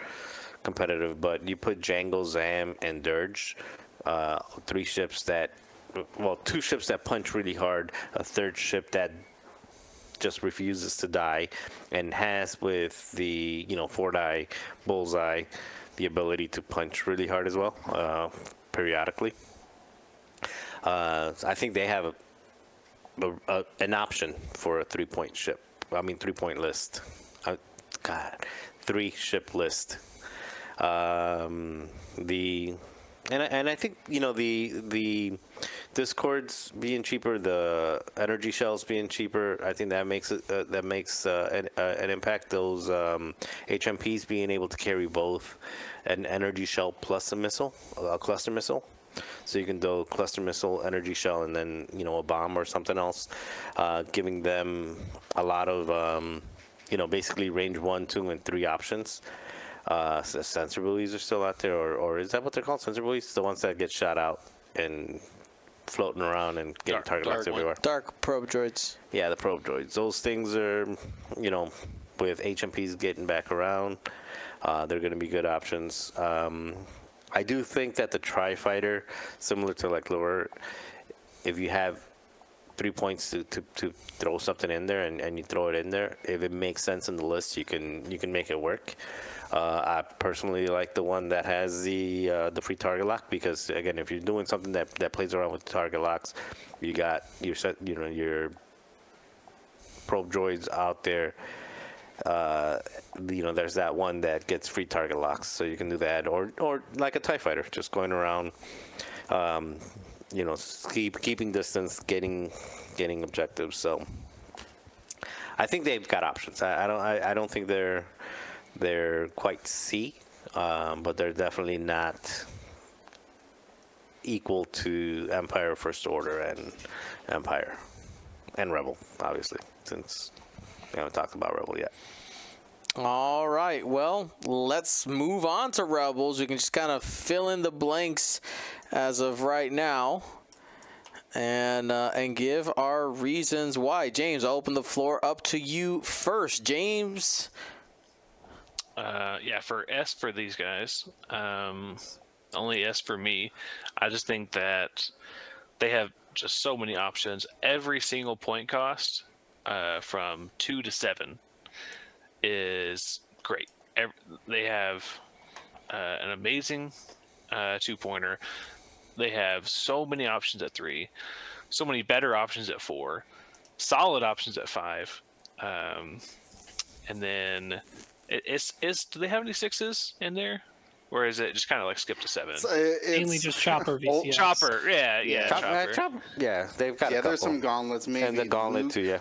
Speaker 2: competitive, but you put Django, Zam, and Dirge, 3 ships that, well, 2 ships that punch really hard, a 3rd ship that just refuses to die, and has with the 4-die bullseye the ability to punch really hard as well, periodically. I think they have an option for a 3-point ship. 3-point list. God, 3-ship list. And I think the Discords being cheaper, the energy shells being cheaper, I think that makes an impact. Those HMPs being able to carry both an energy shell plus a cluster missile. So you can do a cluster missile, energy shell, and then a bomb or something else, giving them a lot of basically range 1, 2, and 3 options. Sensor buoys are still out there, or is that what they're called? Sensor buoys, the ones that get shot out and floating around and getting target locks everywhere.
Speaker 1: Dark probe droids.
Speaker 2: Yeah, the probe droids. Those things are, with HMPs getting back around, they're going to be good options. I do think that the Tri-Fighter, similar to Lure, if you have 3 points to throw something in there and you throw it in there, if it makes sense in the list, you can make it work. I personally like the one that has the free target lock, because again, if you're doing something that plays around with target locks, you got your probe droids out there. There's that one that gets free target locks, so you can do that, or like a TIE fighter, just going around, keeping distance, getting objectives. So I think they've got options. I don't think they're quite C, but they're definitely not equal to Empire, First Order, and Empire, and Rebel, obviously, since we haven't talked about Rebel yet.
Speaker 1: All right, well, let's move on to Rebels. We can just kind of fill in the blanks as of right now, and give our reasons why. James, I'll open the floor up to you first. James.
Speaker 5: For S for these guys, only S for me. I just think that they have just so many options. Every single point cost from 2 to 7 is great. They have an amazing 2-pointer. They have so many options at 3, so many better options at 4, solid options at 5, and then do they have any 6s in there? Or is it just kind of like skip to 7?
Speaker 4: Mainly just Chopper
Speaker 3: Oh,
Speaker 4: VCS.
Speaker 5: Chopper, yeah, Chopper.
Speaker 2: Yeah, they've got a couple.
Speaker 3: There's some gauntlets, maybe.
Speaker 2: And the gauntlet
Speaker 3: Luke,
Speaker 2: too, yeah.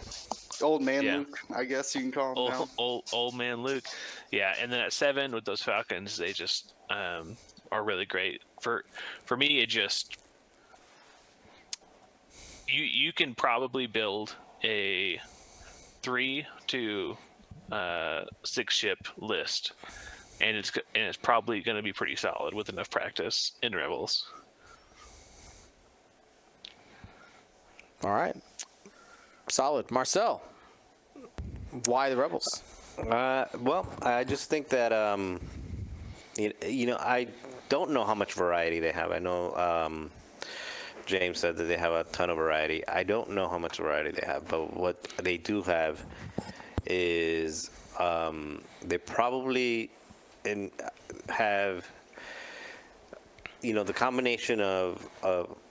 Speaker 3: Old man
Speaker 5: Yeah.
Speaker 3: Luke, I guess you can call him now.
Speaker 5: Old man Luke, yeah. And then at 7 with those Falcons, they just are really great. For me, it just you can probably build a 3 to 6 ship list, and it's probably going to be pretty solid with enough practice in Rebels.
Speaker 1: All right. Solid. Marcel, why the Rebels?
Speaker 2: Well, I just think that I don't know how much variety they have. I know James said that they have a ton of variety. I don't know how much variety they have, but what they do have is they probably have the combination of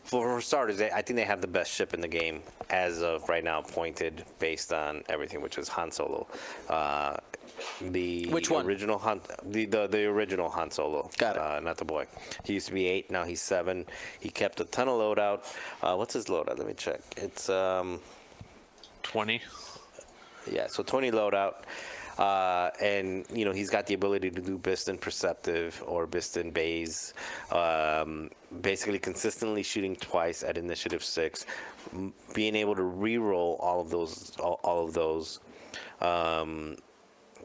Speaker 2: for starters, I think they have the best ship in the game as of right now, pointed based on everything, which is Han Solo.
Speaker 1: Which one?
Speaker 2: Original the original Han Solo.
Speaker 1: Got it.
Speaker 2: Not the boy. He used to be 8. Now he's 7. He kept a ton of loadout. What's his loadout? Let me check. It's
Speaker 5: 20.
Speaker 2: Yeah, so 20 loadout. And he's got the ability to do Biston Perceptive or Biston Baze, basically consistently shooting twice at Initiative 6, being able to re-roll all of those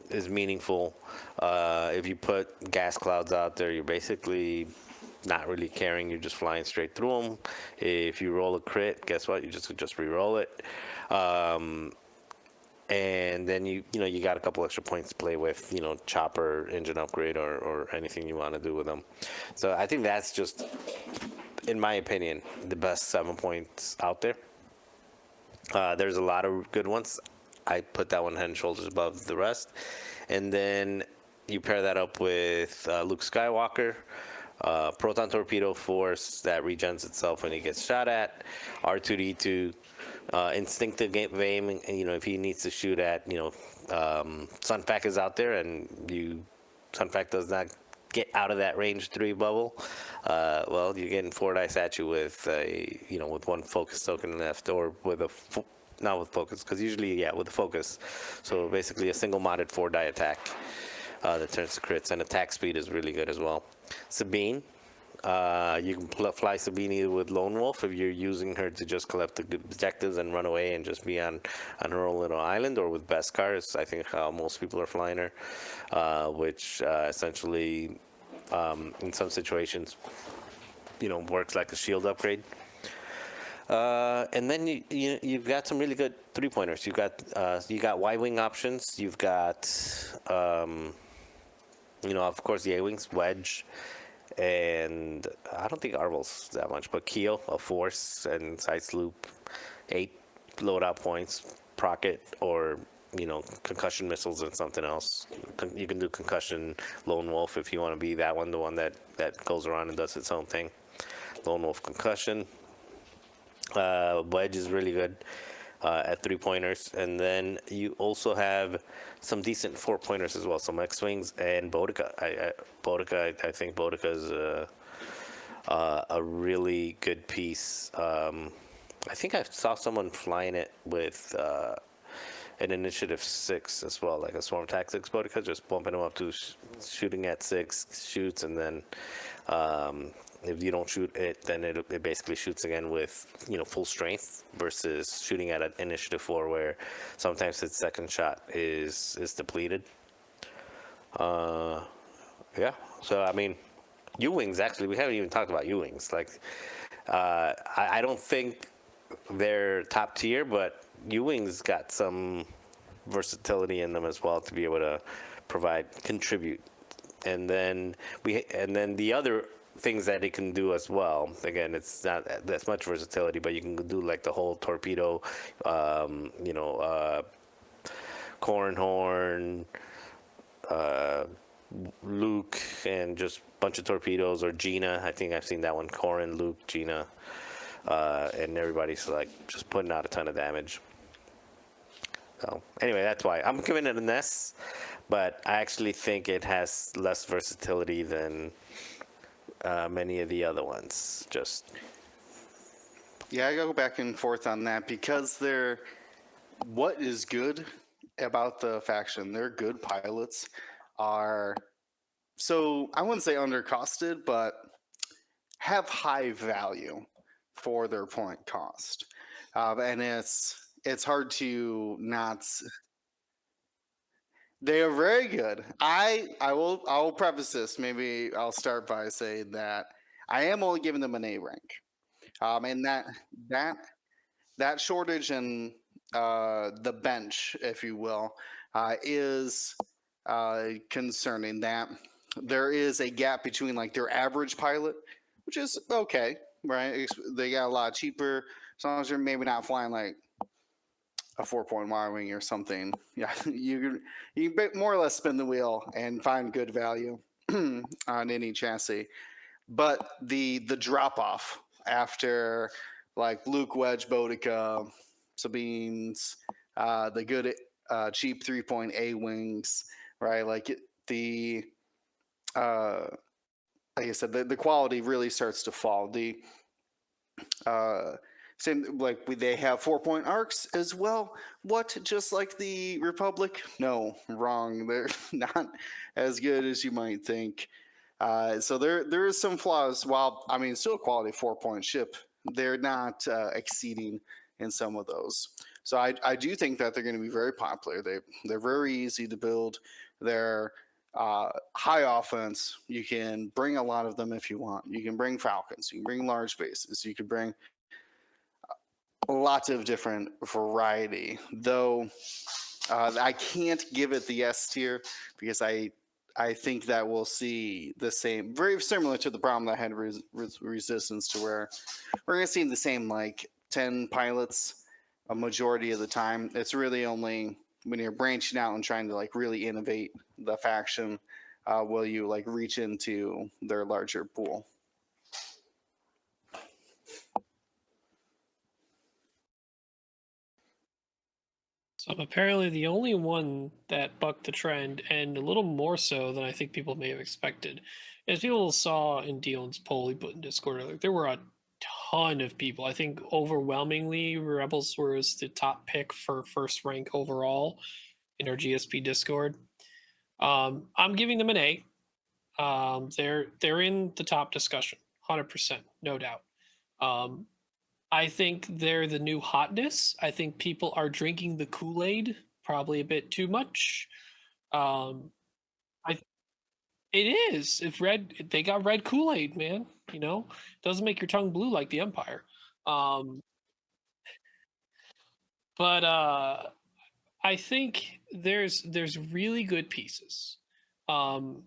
Speaker 2: is meaningful. If you put gas clouds out there, you're basically not really caring. You're just flying straight through them. If you roll a crit, guess what? You just re-roll it. And then you got a couple extra points to play with, chopper, engine upgrade, or anything you want to do with them. So I think that's just, in my opinion, the best 7 points out there. There's a lot of good ones. I put that one head and shoulders above the rest. And then you pair that up with Luke Skywalker, proton torpedo force that regens itself when he gets shot at, R2-D2, instinctive aim, if he needs to shoot at, Sunfac is out there and Sunfac does not get out of that range 3 bubble, well, you're getting 4 dice at you with with 1 focus token left, or with not with focus, because usually, with the focus. So basically a single modded 4 die attack that turns to crits, and attack speed is really good as well. Sabine. You can fly Sabine either with Lone Wolf if you're using her to just collect the good objectives and run away and just be on her own little island, or with Beskar is I think how most people are flying her, which essentially in some situations works like a shield upgrade. And then you've got some really good 3-pointers. You got Y-wing options. You've got of course the A-wings, Wedge. And I don't think Arvel's that much, but Keel, a force, and side sloop, 8 loadout points, Procket, or concussion missiles and something else. You can do concussion Lone Wolf if you want to be that one, the one that goes around and does its own thing. Lone Wolf concussion. Wedge is really good at 3-pointers, and then you also have some decent 4-pointers as well, some X-wings and Bodica. I think Bodica is a really good piece. I think I saw someone flying it with an Initiative 6 as well, like a Swarm Tactics Bodica, just bumping them up to shooting at 6, shoots, and then if you don't shoot it, then it basically shoots again with full strength, versus shooting at an Initiative 4 where sometimes its second shot is depleted. So I mean, U-wings, actually we haven't even talked about U-wings. Like I don't think they're top tier, but U-wings got some versatility in them as well to be able to contribute. And then the other things that it can do as well. Again, it's not that much versatility, but you can do like the whole torpedo, Corn Horn, Luke, and just a bunch of torpedoes, or Gina. I think I've seen that one. Corin, Luke, Gina, and everybody's like just putting out a ton of damage. So anyway, that's why I'm giving it an S, but I actually think it has less versatility than many of the other ones. Just
Speaker 3: Yeah, I go back and forth on that because what is good about the faction, their good pilots are, so I wouldn't say undercosted, but have high value for their point cost. And it's hard to not. They are very good. I will preface this. Maybe I'll start by saying that I am only giving them an A rank. And that that shortage in the bench, if you will, is concerning. That there is a gap between like their average pilot, which is okay, right? They got a lot cheaper as long as you're maybe not flying like a 4-point Y wing or something. Yeah, you can more or less spin the wheel and find good value on any chassis. But the drop off after like Luke, Wedge, Bodica, Sabines, the good cheap 3-point A wings, right? The uh, like I said, the quality really starts to fall. The same like they have 4-point arcs as well. What, just like the Republic? No, wrong. They're not as good as you might think. So there is some flaws. While I mean, still a quality 4-point ship, they're not exceeding in some of those. So I do think that they're going to be very popular. They're very easy to build. They're high offense. You can bring a lot of them if you want. You can bring Falcons. You can bring large bases. You can bring lots of different variety. Though I can't give it the S tier because I think that we'll see the same, very similar to the problem that I had with Resistance, to where we're going to see the same like 10 pilots a majority of the time. It's really only when you're branching out and trying to like really innovate the faction will you like reach into their larger pool.
Speaker 4: So I'm apparently the only one that bucked the trend, and a little more so than I think people may have expected. As people saw in Dion's poll he put in Discord earlier, there were a ton of people. I think overwhelmingly Rebels was the top pick for first rank overall in our GSP Discord. I'm giving them an A. They're in the top discussion, 100%, no doubt. I think they're the new hotness. I think people are drinking the Kool-Aid probably a bit too much. It is. If they got red Kool-Aid, man. You know, doesn't make your tongue blue like the Empire. But I think there's really good pieces. When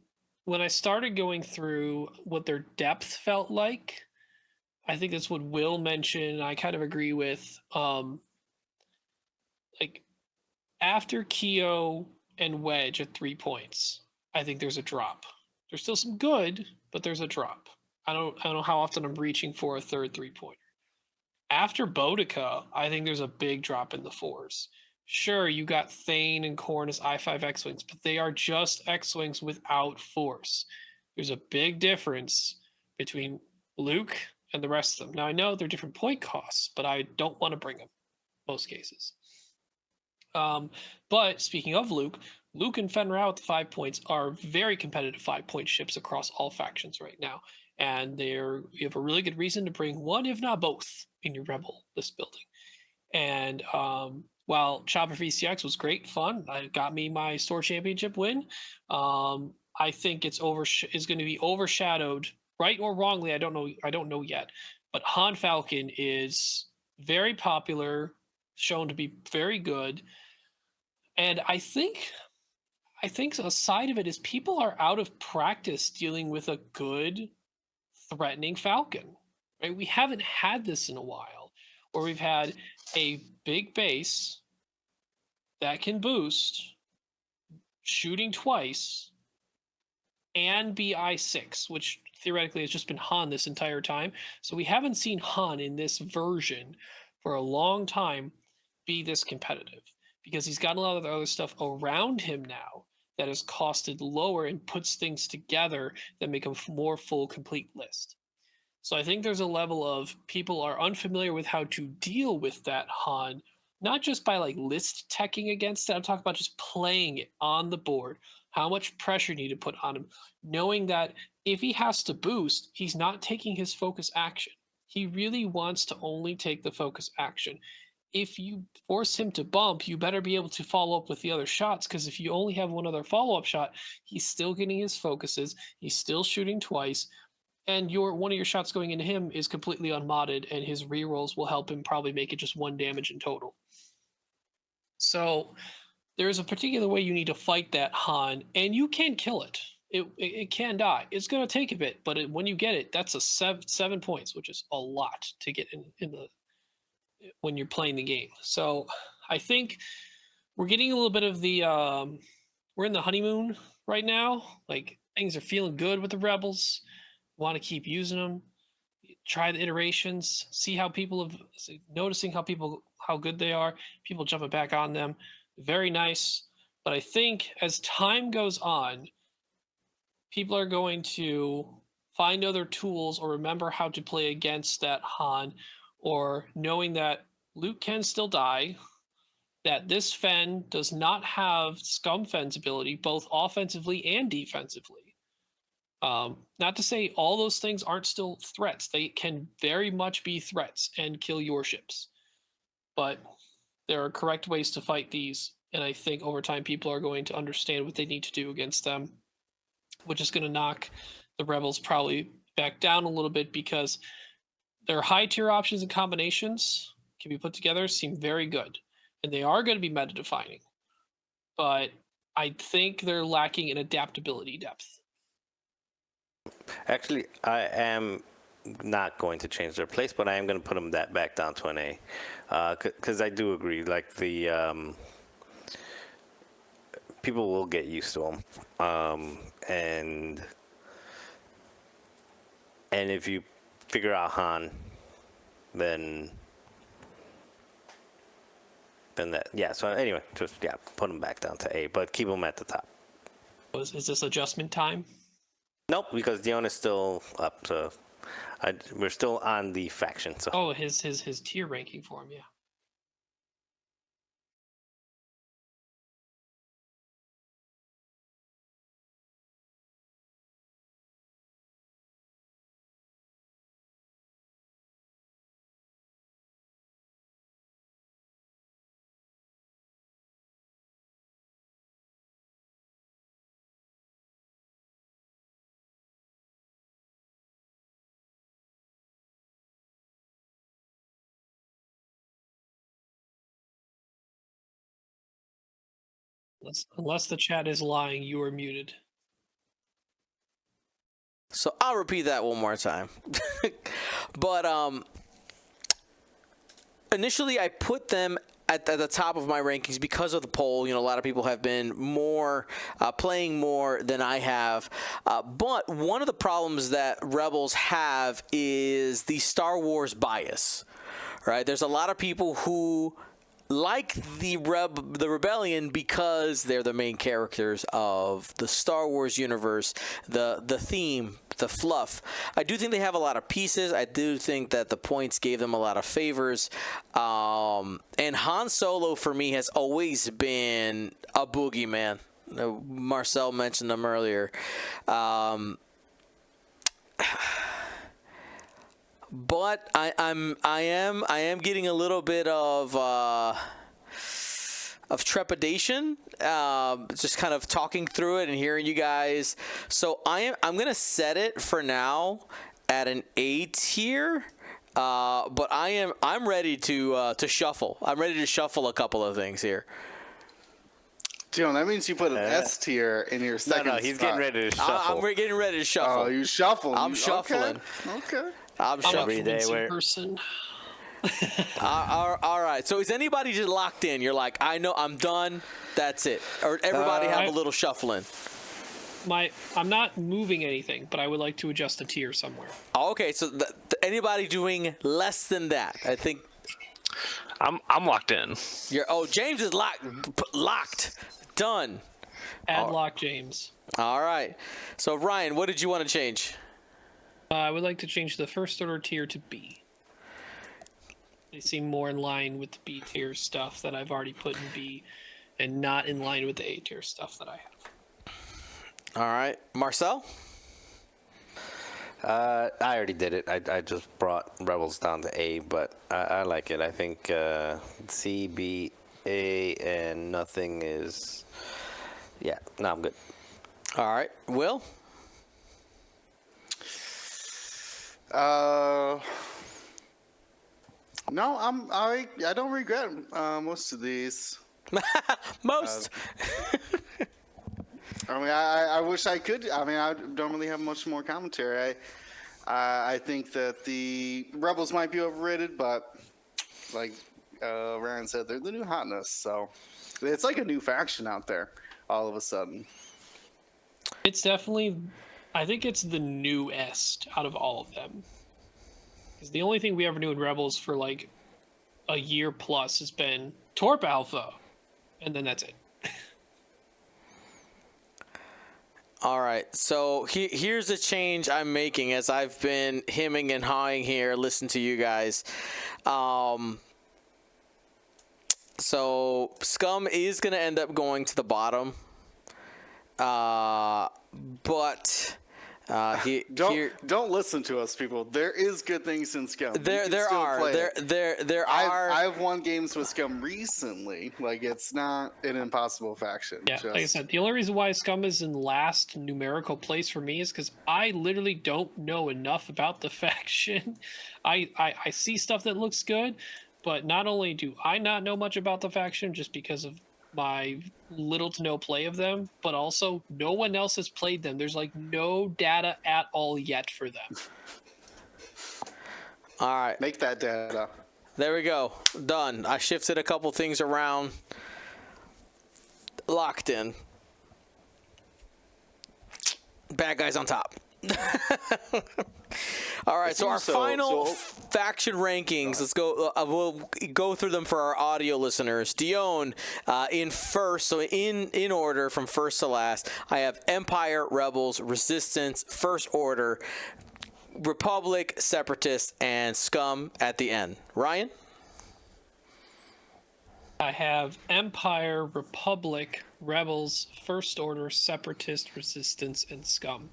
Speaker 4: I started going through what their depth felt like, I think that's what Will mentioned. I kind of agree with. Like after Keo and Wedge at 3 points, I think there's a drop. There's still some good, but there's a drop. I don't know how often I'm reaching for a third 3-pointer. After Bodica, I think there's a big drop in the 4s. Sure, you got Thane and Korn as I5 X-Wings, but they are just X-Wings without force. There's a big difference between Luke and the rest of them. Now, I know they're different point costs, but I don't want to bring them most cases. But speaking of Luke and Fen Rao at the 5 points are very competitive 5-point ships across all factions right now. And you have a really good reason to bring one, if not both, in your Rebel list building. And while Chopper VCX was great fun, it got me my store championship win. I think it's going to be overshadowed, right or wrongly. I don't know yet. But Han Falcon is very popular, shown to be very good, and I think a side of it is people are out of practice dealing with a good, threatening Falcon. Right? We haven't had this in a while, where we've had a big base that can boost, shooting twice, and be I6, which theoretically has just been Han this entire time. So we haven't seen Han in this version for a long time be this competitive, because he's got a lot of the other stuff around him now that is costed lower and puts things together that make a more full, complete list. So I think there's a level of people are unfamiliar with how to deal with that Han, not just by like list teching against it. I'm talking about just playing it on the board. How much pressure you need to put on him, knowing that if he has to boost, he's not taking his focus action. He really wants to only take the focus action. If you force him to bump, you better be able to follow up with the other shots, because if you only have one other follow-up shot, he's still getting his focuses, he's still shooting twice, and one of your shots going into him is completely unmodded, and his rerolls will help him probably make it just 1 damage in total. So there's a particular way you need to fight that Han, and you can kill it. It can die. It's going to take a bit, but when you get it, that's a 7 points, which is a lot to get in the when you're playing the game. So I think we're getting a little bit of the we're in the honeymoon right now. Like, things are feeling good with the rebels. Want to keep using them. Try the iterations. See how people have noticing how good they are. People jumping back on them. Very nice. But I think as time goes on, people are going to find other tools or remember how to play against that Han, or knowing that Luke can still die, that this Fen does not have Scum Fen's ability, both offensively and defensively. Not to say all those things aren't still threats. They can very much be threats and kill your ships. But there are correct ways to fight these, and I think over time people are going to understand what they need to do against them, which is going to knock the rebels probably back down a little bit, because their high tier options and combinations can be put together, seem very good, and they are going to be meta defining, but I think they're lacking in adaptability depth.
Speaker 2: Actually, I am not going to change their place, but I am going to put them back down to an A, because I do agree. Like, the people will get used to them, and if you figure out Han, then that, yeah. So anyway, just put them back down to A, but keep them at the top.
Speaker 4: Is this adjustment time?
Speaker 2: Nope, because Dion is still up to. We're still on the faction. So.
Speaker 4: Oh, his tier ranking for him, yeah. Unless the chat is lying, you are muted.
Speaker 1: So I'll repeat that one more time. But initially I put them at the top of my rankings because of the poll. You know, a lot of people have been playing more than I have. But one of the problems that Rebels have is the Star Wars bias, right? There's a lot of people who like the Rebellion because they're the main characters of the Star Wars universe, the theme, the fluff. I do think they have a lot of pieces. I do think that the points gave them a lot of favors. And Han Solo, for me, has always been a boogeyman. Marcel mentioned them earlier. But I am getting a little bit of trepidation, just kind of talking through it and hearing you guys. So I'm gonna set it for now at an A tier. But I'm ready to shuffle. I'm ready to shuffle a couple of things here.
Speaker 3: Dion, that means you put an S tier in your second.
Speaker 2: No, he's getting ready to shuffle.
Speaker 1: I'm getting ready to shuffle.
Speaker 3: Oh, you shuffle.
Speaker 1: I'm shuffling.
Speaker 3: Okay.
Speaker 1: I'm shuffling.
Speaker 4: Person.
Speaker 1: All right. So is anybody just locked in? You're like, I know, I'm done. That's it. Or everybody have a little shuffling.
Speaker 4: I'm not moving anything, but I would like to adjust a tier somewhere.
Speaker 1: Okay. So anybody doing less than that? I think.
Speaker 5: I'm locked in.
Speaker 1: James is locked. Done.
Speaker 4: Padlock James.
Speaker 1: All right. So Ryan, what did you want to change?
Speaker 4: I would like to change the first order tier to B. They seem more in line with the B tier stuff that I've already put in B, and not in line with the A tier stuff that I have.
Speaker 1: All right, Marcel.
Speaker 2: I already did it. I just brought Rebels down to A, but I like it. I think C, B, A, and nothing is. Yeah, no, I'm good.
Speaker 1: All right, Will.
Speaker 3: No, I don't regret most of these.
Speaker 1: Most.
Speaker 3: I mean, I wish I could. I mean, I don't really have much more commentary. I think that the Rebels might be overrated, but like Ryan said, they're the new hotness. So it's like a new faction out there all of a sudden.
Speaker 4: It's definitely, I think it's the newest out of all of them. Because the only thing we ever knew in Rebels for like a year plus has been Torp Alpha, and then that's it.
Speaker 1: All right, so here's a change I'm making as I've been hemming and hawing here. Listen to you guys. So Scum is going to end up going to the bottom. But
Speaker 3: don't listen to us, people. There is good things in Scum.
Speaker 1: There are.
Speaker 3: I've won games with Scum recently. Like, it's not an impossible faction.
Speaker 4: Yeah, like I said, the only reason why Scum is in last numerical place for me is because I literally don't know enough about the faction. I see stuff that looks good, but not only do I not know much about the faction just because of my little to no play of them, but also no one else has played them. There's like no data at all yet for them.
Speaker 1: All right.
Speaker 3: Make that data.
Speaker 1: There we go. Done. I shifted a couple things around. Locked in. Bad guys on top. All right, so our final faction rankings. Let's go. We'll go through them for our audio listeners. Dion in first, so in order from first to last. I have Empire, Rebels, Resistance, First Order, Republic, Separatist, and Scum at the end. Ryan?
Speaker 4: I have Empire, Republic, Rebels, First Order, Separatist, Resistance, and Scum.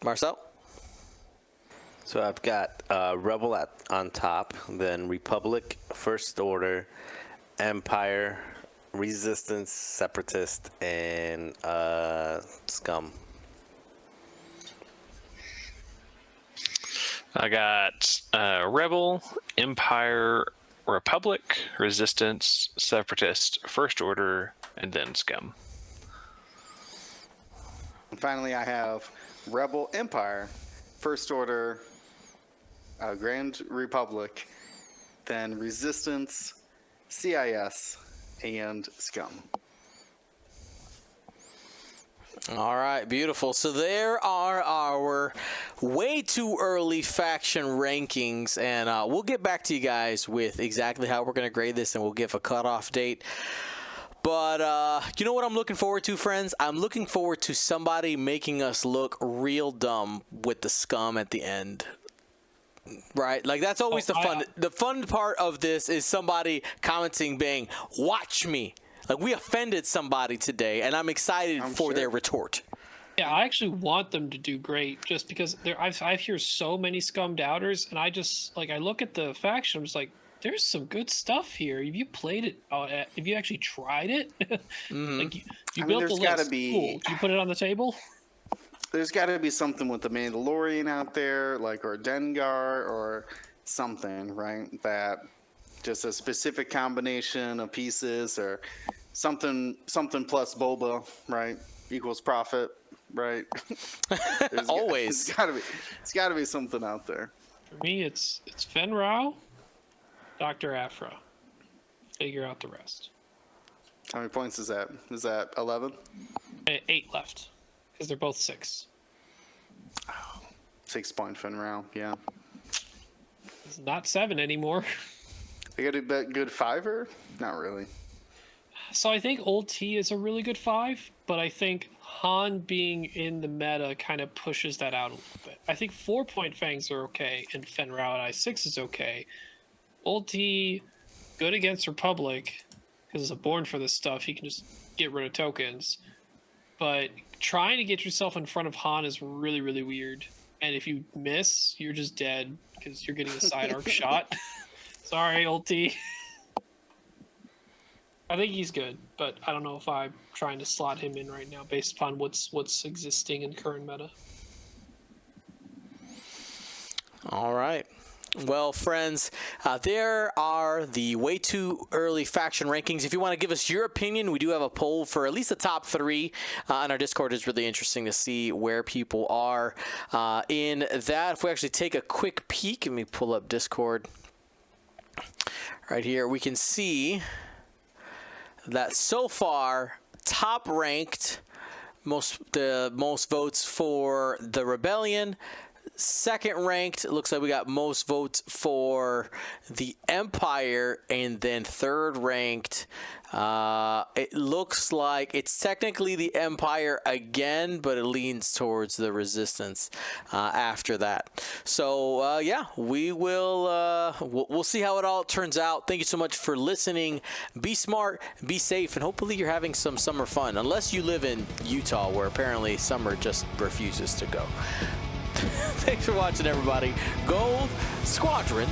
Speaker 1: Marcel?
Speaker 2: So I've got Rebel on top, then Republic, First Order, Empire, Resistance, Separatist, and Scum.
Speaker 5: I got Rebel, Empire, Republic, Resistance, Separatist, First Order, and then Scum.
Speaker 3: And finally, I have Rebel, Empire, First Order, Grand Republic, then Resistance, CIS, and Scum.
Speaker 1: All right, beautiful. So there are our way too early faction rankings, and we'll get back to you guys with exactly how we're going to grade this, and we'll give a cutoff date. But you know what I'm looking forward to, friends? I'm looking forward to somebody making us look real dumb with the Scum at the end. Right? Like, that's always the fun. The fun part of this is somebody commenting, being, watch me. Like, we offended somebody today, and I'm excited for their retort.
Speaker 4: Yeah, I actually want them to do great, just because I hear so many Scum doubters, and I just, like, I look at the faction, I'm just like, there's some good stuff here. Have you played it? Have you actually tried it? Like, you built the list. Cool. Did you put it on the table?
Speaker 3: There's got to be something with the Mandalorian out there, like, or Dengar or something, right? That just a specific combination of pieces or something plus Boba, right? Equals profit, right?
Speaker 1: Always.
Speaker 3: It's got to be something out there.
Speaker 4: For me, it's Fen Rao, Dr. Aphra. Figure out the rest.
Speaker 3: How many points is that? Is that 11?
Speaker 4: 8 left, because they're both 6.
Speaker 3: 6 point fin round, yeah.
Speaker 4: It's not 7 anymore.
Speaker 3: They got to bet good 5er? Not really.
Speaker 4: So I think Old T is a really good 5, but I think Han being in the meta kind of pushes that out a little bit. I think 4-point Fangs are okay, and Fenrir at I6 is okay. Old T, good against Republic, because it's a born for this stuff. He can just get rid of tokens. But trying to get yourself in front of Han is really, really weird. And if you miss, you're just dead, because you're getting a side arc shot. Sorry, Old T. I think he's good, but I don't know if I'm trying to slot him in right now based upon what's existing in current meta.
Speaker 1: All right. Well, friends, there are the way too early faction rankings. If you want to give us your opinion, we do have a poll for at least the top 3 on our Discord. It's really interesting to see where people are in that. If we actually take a quick peek, let me pull up Discord right here, we can see that so far, top ranked, the most votes for the Rebellion. Second ranked, it looks like we got most votes for the Empire, and then third ranked, it looks like it's technically the Empire again, but it leans towards the Resistance after that. So yeah, we will we'll see how it all turns out. Thank you so much for listening. Be smart, be safe, and hopefully you're having some summer fun, unless you live in Utah, where apparently summer just refuses to go. Thanks for watching, everybody. Gold Squadron